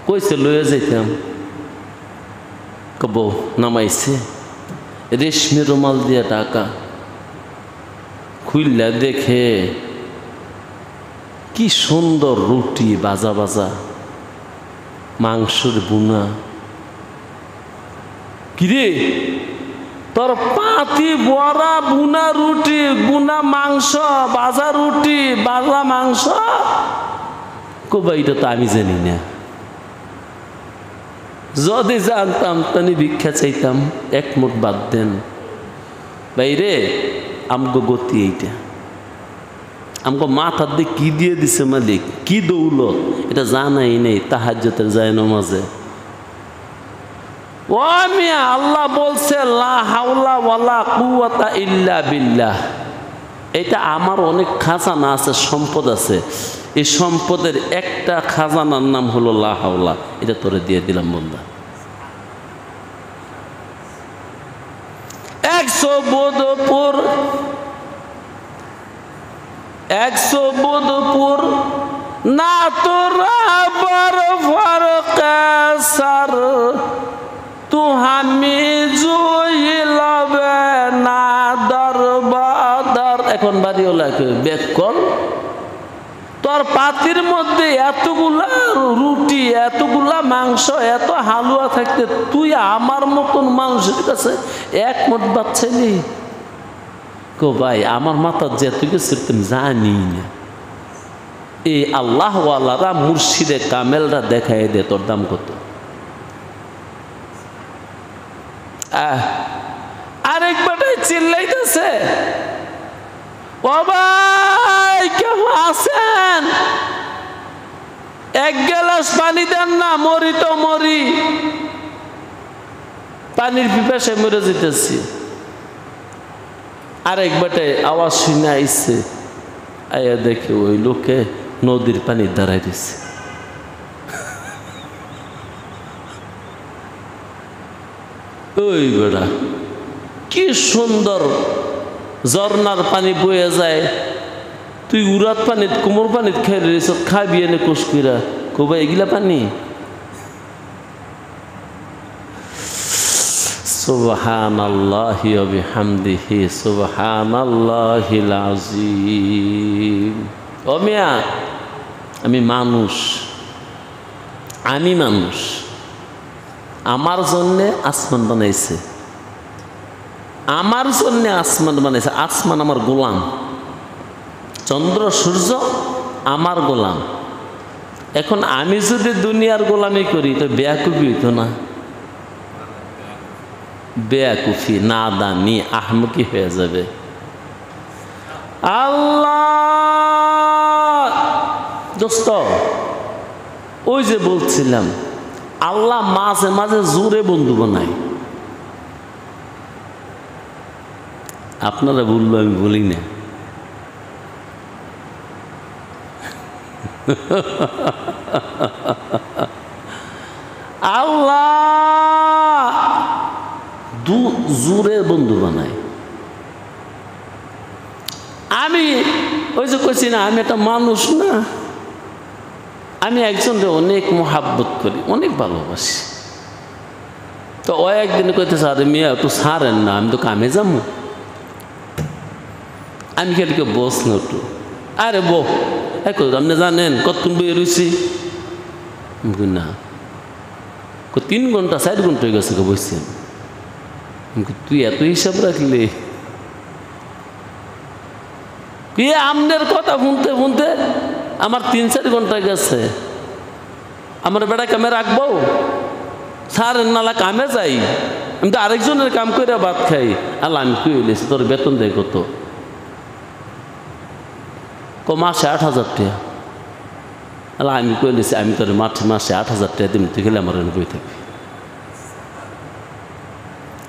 কইছে লয়ে যাইতাম। কব নামাইছে রেশমি রুমাল দিয়ে টাকা খুললা, দেখে কি সুন্দর রুটি, বাজা বাজা মাংসের বুনা। কিরে তোর পাতি বড়া বুনা রুটি, বুনা মাংস, বাজা রুটি, বাজা মাংস, কবা এটা তো আমি জানি না। যদি জানতাম তাহলে ভিক্ষা চাইতাম, এক মুঠ বাদ দেন। বাইরে আমগো গতি এইটা, আমগো মাথার দিয়ে কি দিয়ে দিছে মালিক, কি দৌলত, এটা জানাই নেই। তাহাজ্জুদের যায় নামাজে ও মিয়া আল্লাহ বলছে লা হাওলা ওয়ালা কুওয়াতা ইল্লা বিল্লাহ। এটা আমার অনেক খাজানা আছে, সম্পদ আছে, এই সম্পদের একটা খাজানার নাম হলো লা হাওলা। এটা তোরে দিয়ে দিলাম বন্ধা। 100 বোধপুর, 100 বোধপুর না তোরা বড় ফরক সর, তু হামি জুইলবে না দরবাদর। এখন বাড়ি হলো বেক কল, তোর পাতির মধ্যে এতগুলা রুটি, এতগুলা মাংস, এত হালুয়া থাকতে তুই আমার মতন মানুষের কাছে এক মুঠ ভাত চাইলি? কো ভাই আমার মাথার যে তুই গেছে তুমি জানি না। এই আল্লাহওয়ালারা মুর্শিদে কামেলরা দেখাই দে তোর দাম কত। আরেকবারটাই চিল্লাইতেছে, ও ভাই কেমন আছেন, এক গ্লাস পানি দেন না, মরি তো মরি, পানির পিপাসায় মরে যেতেছি। আরেকবারটাই আওয়াজ শুনে আইছে, আয়া দেখে ওই লোকে নদীর পানি দাঁড়াই দিছে। ওই বেড়া কি সুন্দর ঝর্নার পানি বয়ে যায়, তুই উড়াত পানিত কোমর পানিত খাই রয়েছ, খাবি এনে কুসকুরা কবা এগুলা পানি? সুবহানাল্লাহি ওয়া বিহামদিহি সুবহানাল্লাহিল আযীম। ও মিয়া আমি মানুষ, আমার জন্যে আসমান বানাইছে, আমার জন্যে আসমান বানাইছে। আসমান আমার গোলাম, চন্দ্র সূর্য আমার গোলাম। এখন আমি যদি দুনিয়ার গোলামি করি তো বেয়াকুফি হইতো না? বেয়াকুফি, নাদানি, আহমকি হয়ে যাবে। আল্লাহ দোস্ত, ওই যে বলছিলাম আল্লাহ মাঝে মাঝে জোরে বন্ধু বানায়। আপনারা বললো আমি বলি না। আল্লাহ জোরে বন্ধু বানায়। আমি ওই যে কইছি না আমি একটা মানুষ না, আমি একজনকে অনেক মোহাব্বত করি, অনেক ভালোবাসি। তো ও একদিন কইতেছে আরে মিয়া তো ছাড়েন না, আমি তো কামে যাবো। আমি খেলকে বস না একটু, আরে বো আপনি জানেন কতক্ষণ বইয়ে রয়েছি না? 3 ঘন্টা 4 ঘন্টা হয়ে গেছে বসছেন। তুই এত হিসাব রাখলি? আমনের কথা শুনতে শুনতে আমার 3-4 ঘন্টা গেছে। আমার বেটা কামে রাখবো, স্যার নালা কামে যাই, আমি তো আরেকজনের কাম করে ভাত খাই। আল্লাহ আমি কি হইলেছি, তোর বেতন দেয় কত? মাসে 8,000 টাকা। আল্লাহ আমি কইলেছি আমি তোর মাসে 8,000 টাকা দিন, তুই গেলে আমার বই থাকবি,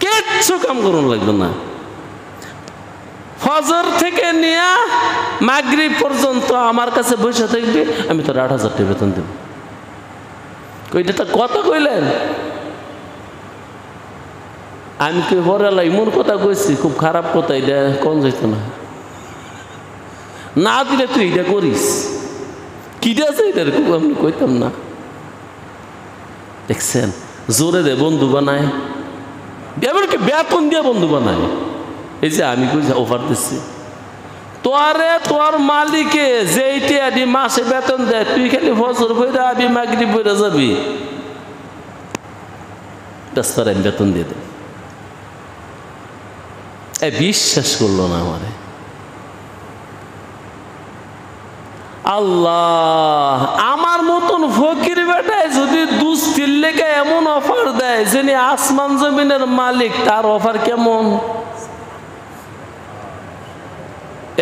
কিচ্ছু কাম করুন লাগবে না। ফজর থেকে নিয়ে মাগরিব পর্যন্ত আমার কাছে বসে থাকবি, আমি তোর 8,000 টাকা বেতন দেব। কইটা তো কথা কইলেন, আমি কই পরে এমন কথা কইছি, খুব খারাপ কথা, এটা কোন যেত না, না দিলে তুই এটা করিস, কিটা আছে এটার আমি কইতাম না। দেখছেন জোরে দে বন্ধু বানায়, এমনকি বেতন দিয়ে বন্ধু বানায়। এই যে আমি কই অফার দিচ্ছি তোরে, তোর মালিকে যেইটি আদি মাসে বেতন দেয়, তুই খালি ফজর বইরা আবি মাগরিব বইরা যাবি, বেস্তর আমি বেতন দিয়ে দেব। বিশ্বাস করলো না আমারে। আল্লাহ, আমার মতন ফকির বেটায় যদি দুস্থির লেগে এমন অফার দেয়, যিনি আসমান জমিনের মালিক, তার অফার কেমন?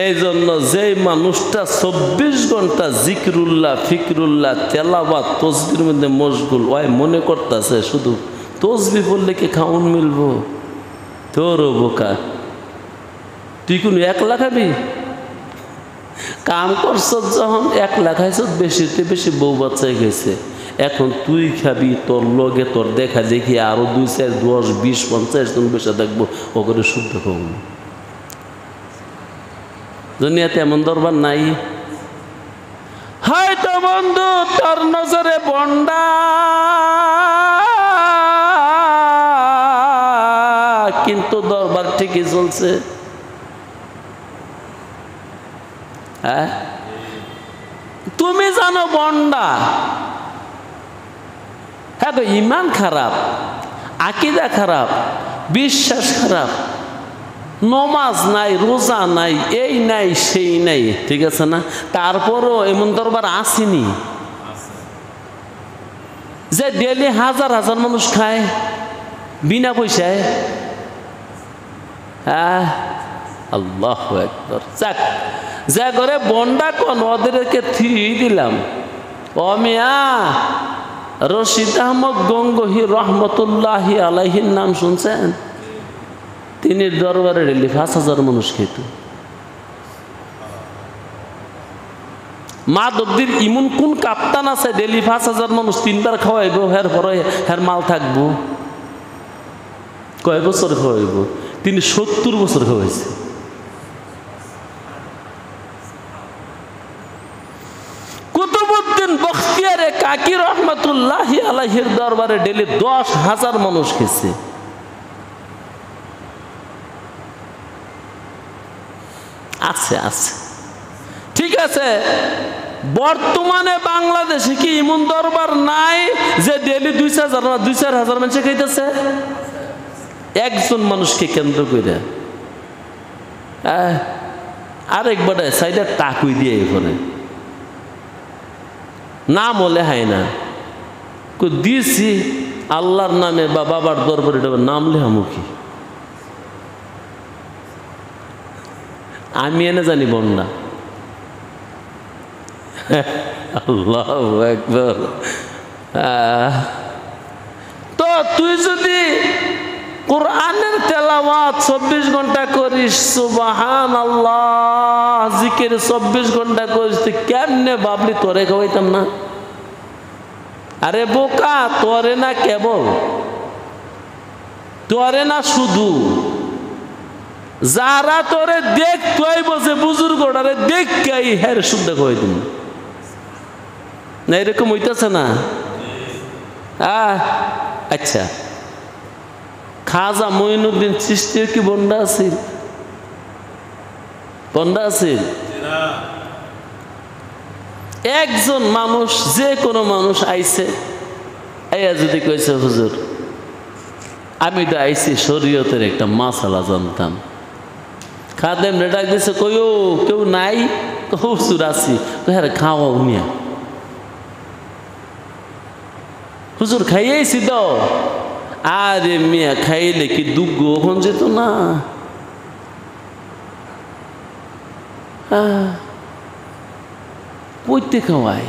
এই জন্য যেই মানুষটা 24 ঘন্টা জিকরুল্লাহ ফিকরুল্লাহ তেলাওয়াত তসবির মধ্যে মশগুল, ওই মনে করতেছে শুধু তসবি পড়লে কি খাউন মিলবো? তোরও বোকা, তুই কোন 1 লাখ খাবি? কাম করছ যখন 1 লাখ খাইছ, বেশিতে বেশি বউ বাচ্চাই গেছে, এখন তুই খাবি, তোর লগে তোর দেখা দেখি আরো 2, 4, 10, 20, 50 জন বসে থাকবো, ও করে শুদ্ধ খাবো। দুনিয়াতে এমন দরবার নাই। হয়তো বন্ধু তোর নজরে বন্ডা, কিন্তু দরবার ঠিকই চলছে। হ্যাঁ, তুমি জানো বন্ডা, হ্যাঁ তো ইমান খারাপ, আকীদা খারাপ, বিশ্বাস খারাপ, নমাজ নাই, রোজা নাই, এই নাই সেই নাই, ঠিক আছে না? তারপরও এমন দরবার আসেনি যে ডেলি হাজার হাজার মানুষ খায় বিনা পয়সায়। হ্যাঁ, আল্লাহু আকবার। যাক, যা করে বন্ডা কোন ওদেরকে থিয়ে দিলাম। ও মিয়া, রশিদ আহমদ গঙ্গোহী রহমতুল্লাহি আলাইহির নাম শুনছেন? তিনি দরবারে ডেলি 5,000 মানুষ খেত। মাধবদীর ইমন কোন কাপ্তান আছে ডেলি 5,000 মানুষ 3 বার খাওয়াইব, হের পরে হের মাল থাকবো? কয় বছর খাওয়াইব? তিনি 70 বছর খাওয়াইছে। কুতুবউদ্দিন বখতিয়ারে কাকি রহমতুল্লাহি আলাইহির দরবারে ডেলি 10,000 মানুষ খেয়েছে। আছে আছে, ঠিক আছে। বর্তমানে বাংলাদেশে কি এমন দরবার নাই যে ডেলি 2-4 হাজার মানুষ খাইতেছে একজন মানুষকে কেন্দ্র করে? আরেকবার সাইডে টাকুই দিয়ে এখানে নাম হলে হয় না, দিয়েছি আল্লাহর নামে বা বাবার দরবারে নাম লেহামুখী। আমি এনে জানি বন্যা। আল্লাহু আকবার। তো তুই যদি কোরআনের তেলাওয়াত 24 ঘন্টা করিস, সুবহানাল্লাহ, জিকির 24 ঘন্টা করিস, তুই কেমনে ভাবলি তোরে খাওয়াইতাম না? আরে বোকা, তোরে না কেবল, তোরে না শুধু, যারা তোরে দেখতেই বসে বুজুর্গটারে দেখকাই হ্যাঁ শুদ্ধ খাওয়াই তুমি না, এরকম হইতেছে না? আচ্ছা, খাজা মঈনুদ্দিন চিশতির কি বন্ডা আছিল? বন্ডা আছিল? একজন মানুষ, যে কোনো মানুষ আইছে, আইয়া যদি কইছে হুজুর আমি তো আইছি শরীয়তের একটা মাসালা জানতাম, খাদেম রে ডাক দিছে, কইও কেউ নাই? হুজুর আছি। হ্যাঁ খাওয়াও মিয়া। হুজুর খাইয়েছি তো। আরে মিয়া, খাইলে কি দুগ্গ ওখান যেত না? কইতে খাওয়াই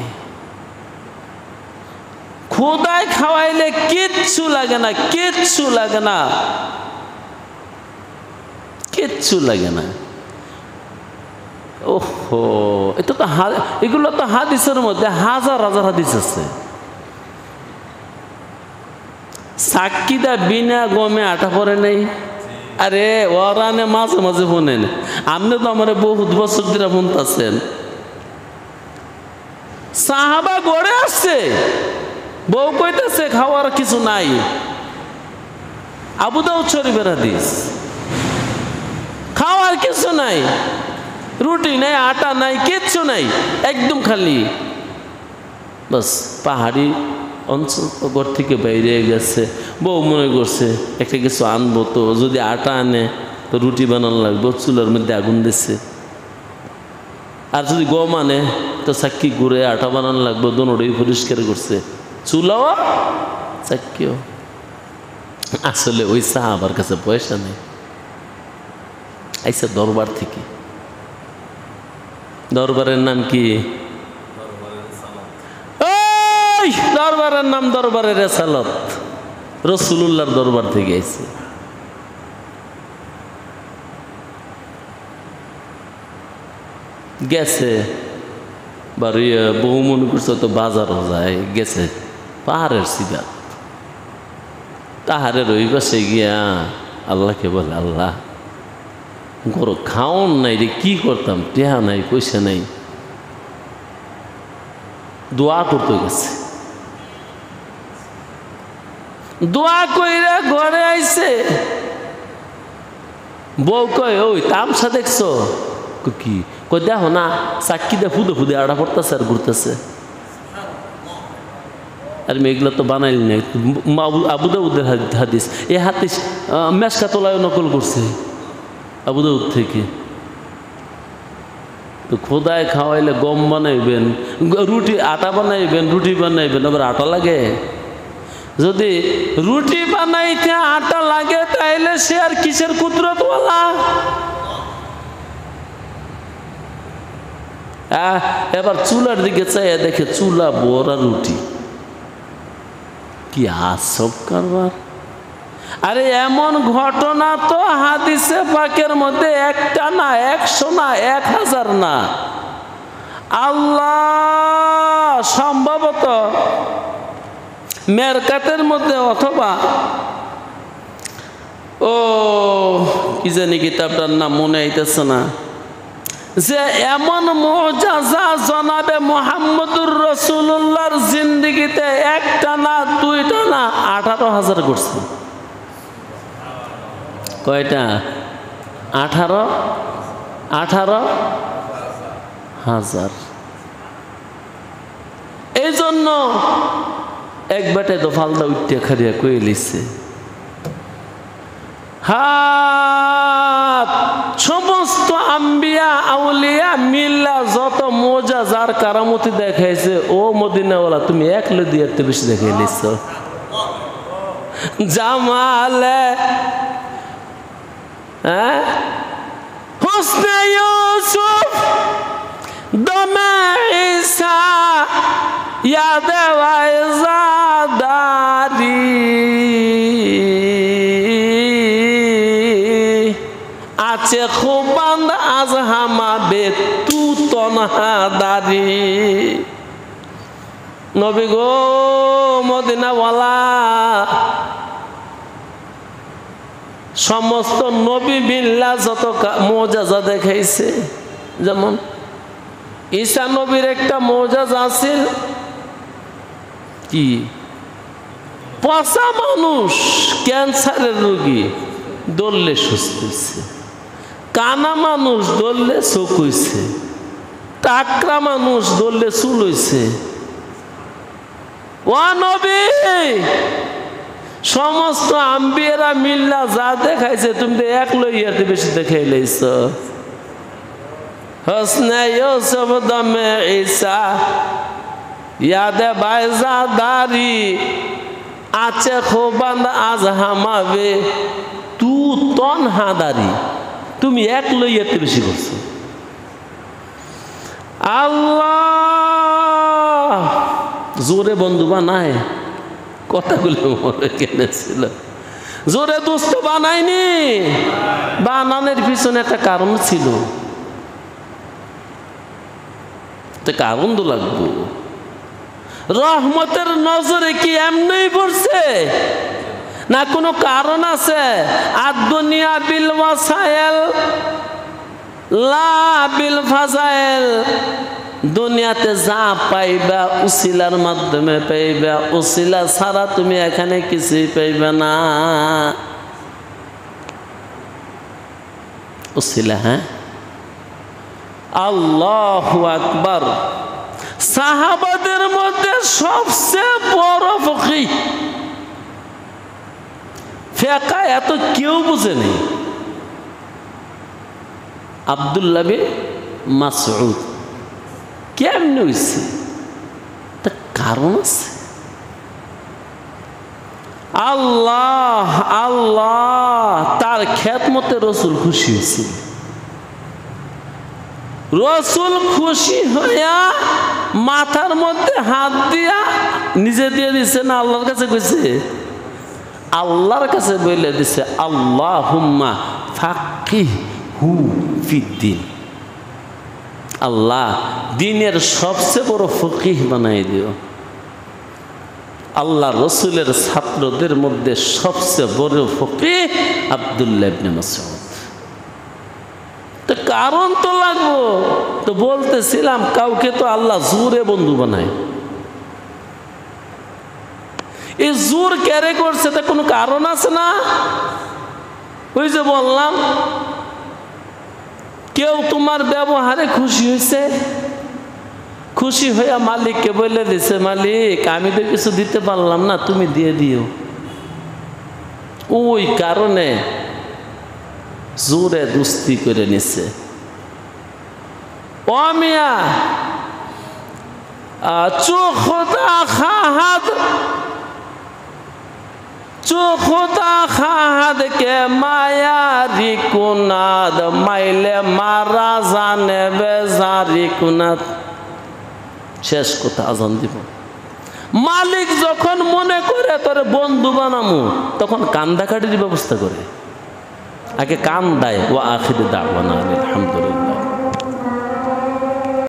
খোদায় খাওয়াইলে কিচ্ছু লাগে না, কিচ্ছু লাগে না, কিচ্ছু লাগে না। ওহো, এটা তো এগুলো তো হাদিসের মধ্যে হাজার হাজার হাদিস আছে। সাক্ষীদা বিনা গমে আটা পরে নেই। আরে ওরানে মাঝে মাঝে ফোনেন, আপনি তো আমার বহুত বছর ধরে ফোনতেছেন। সাহাবা গড়ে আসছে, বউ কইতেছে খাওয়ার কিছু নাই। আবু দাউদ শরীফের হাদিস, খাওয়ার কিছু নাই, রুটি নাই, আটা নাই, কিচ্ছু নাই, একদম খালি। বাস পাহাড়ি অঞ্চল ঘর থেকে বাইরে গেছে, বউ মনে করছে একটা কিছু আনবো, তো যদি আটা আনে তো রুটি বানানো লাগবে, চুলার মধ্যে আগুন দিচ্ছে। আর যদি গম আনে তো চাক্কি ঘুরে আটা বানানো লাগবে, দোনোটাই পরিষ্কার করছে, চুলাও চাক্কিও। আসলে ওই সাহাবার কাছে পয়সা নেই, আইসা দরবার থেকে। দরবারের নাম কি? দরবারের নাম দরবারের রেসালত, রাসূলুল্লাহর দরবার থেকে আইছে। গেছে বাড়ি, বহু মনে করছে তো বাজারও যায়, গেছে পাহাড়ের সিধা। পাহাড়ের ওই পাশে গিয়া আল্লাহকে বলে, আল্লাহ গরু খাওন নাই রে, কি করতাম, টেহা নাই, পয়সা নাই। দোয়া করতে গেছে, দোয়া কইরা ঘরে আইছে। বউ কয়, ওই তামসা দেখছো? কি কই, দেখো না চাক্কি দিয়ে ফুদে ফুদে আড়া পড়তেছে আর ঘুরতেছে। আর মেঘলা তো বানাইলি নাই, আবু দাউদের হাদিস। এই হাদিস মেশকা তোলায় নকল করছে আবু দাউদ থেকে। তো খোদায় খাওয়াইলে গম বানাইবেন, রুটি আটা বানাইবেন, রুটি বানাইবেন, আবার আটা লাগে। যদি রুটি বানাইতে আটা লাগে তাইলে সে আর কিসের কুদরতওয়ালা? এবার চুলার দিকে চাইয়া দেখে চুলা বড়া রুটি, কি আজব কারবার। আরে এমন ঘটনা তো হাদিসে পাকের মধ্যে একটা না, 100 না, 1000 না। আল্লাহ সম্ভবত মেরকাতের মধ্যে অথবা কি জানি কিতাবটার নাম মনে আইতেছে না, যে এমন মুআজিজা জনাবে মুহাম্মদুর রাসূলুল্লাহর জিন্দেগিতে একটা না, দুইটা না, 18,000 করছে। কয়টা? 18,000। এই জন্য এক বেটে দফালদা উঠতে খারিয়া কয়ে লিখছে, সমস্ত আম্বিয়া আউলিয়া মিল্লা যত মুআজিজার কারামতি দেখাইছে, ও মদিনাওয়ালা তুমি একলে দিয়ে বেশি দেখাই লিখছ। জামালে হুসনে ইউসুফ দমে ঈসা ইয়াদে ওয়াইজাদারি আছে খুবান্দ আজ হামাবে তু তনহাদারি। নবী গো মদিনাওয়ালা, সমস্ত নবী বিল্লা যত মুআজিজা দেখাইছে, যেমন ঈসা নবীর একটা মুআজিজা আছে, কি পচা মানুষ ক্যান্সারের রোগী দললে সুস্থ হয়েছে, কানা মানুষ দললে চোখ হয়েছে, টাকরা মানুষ দললে চুল হয়েছে। ও নবী, সমস্ত আম্বিয়ারা মিল্লা যা দেখাইছে তুমি তো এক লইয়াতে বেশি দেখাই লাইছ। হুসনে ইউসুফ দমে ঈসা ইয়াদে বাইজাদারি আছে খুবান্দ আজ হামাবে তু তনহাদারি, তুমি এক লইয়াতে বেশি করছো। আল্লাহ জোরে বন্ধু বানায়। কথাগুলো মনে কেনেছিল। জোরে দোস্ত বানায়নি, বানানোর পিছনে একটা কারণ ছিল, কারণ তো লাগবো। রহমতের নজরে কি এমনি পড়ছে না কোনো কারণ আছে? আর দুনিয়া বিল ওয়াসাইল লা বিল ফাজাইল, দুনিয়াতে যা পাইবা উসিলার মাধ্যমে পাইবা, উসিলা ছাড়া তুমি এখানে কিছুই পাইবে না। উসিলা, হ্যাঁ, আল্লাহু আকবার। সাহাবাদের মধ্যে সবচেয়ে বড় ফকিহ, ফিকহ এত কেউ বুঝেনি, আব্দুল্লাহ বিন মাসউদ। কেমনে হয়েছে? তার কারণ আছে। আল্লাহ আল্লাহ, তার খেদমতে রসুল খুশি হয়েছিল। রসুল খুশি হইয়া মাথার মধ্যে হাত দিয়া নিজে দিয়ে দিছে না আল্লাহর কাছে কইছে? আল্লাহর কাছে বলে দিছে, আল্লাহুম্মা ফাক্কিহহু ফিদ্দিন, আল্লাহ দ্বীনের সবচেয়ে বড় ফকিহ বানাই দিও। আল্লাহ রসুলের ছাত্রদের মধ্যে সবচেয়ে বড় ফকিহ আব্দুল্লাহ ইবনে মাসউদ। তো কারণ তো লাগবো। তো বলতেছিলাম, কাউকে তো আল্লাহ জোরে বন্ধু বানায়। এই জোর ক্যারে করছে, তা কোনো কারণ আছে না? ওই যে বললাম, কেউ তোমার ব্যবহারে খুশি হয়েছে, খুশি হইয়া মালিককে বলে দিছে, মালিক আমি তো কিছু দিতে পারলাম না, তুমি দিয়ে দিও। ওই কারণে জোরে দুস্তি করে নিছে। ও মিয়া, চোখতা খাহাদ, চোখতা খাহাদ কে মায়ারি কুনাদ, মাইলে মারা জানে বেজারি কুনাদ। শেষ কথা, আজান দিব। মালিক যখন মনে করে তোর বন্ধু বানামু, তখন কান্দাকাটির ব্যবস্থা করে, আগে কান দেয়। ওয়া আখিরু দাওয়ানা আলহামদুলিল্লাহ।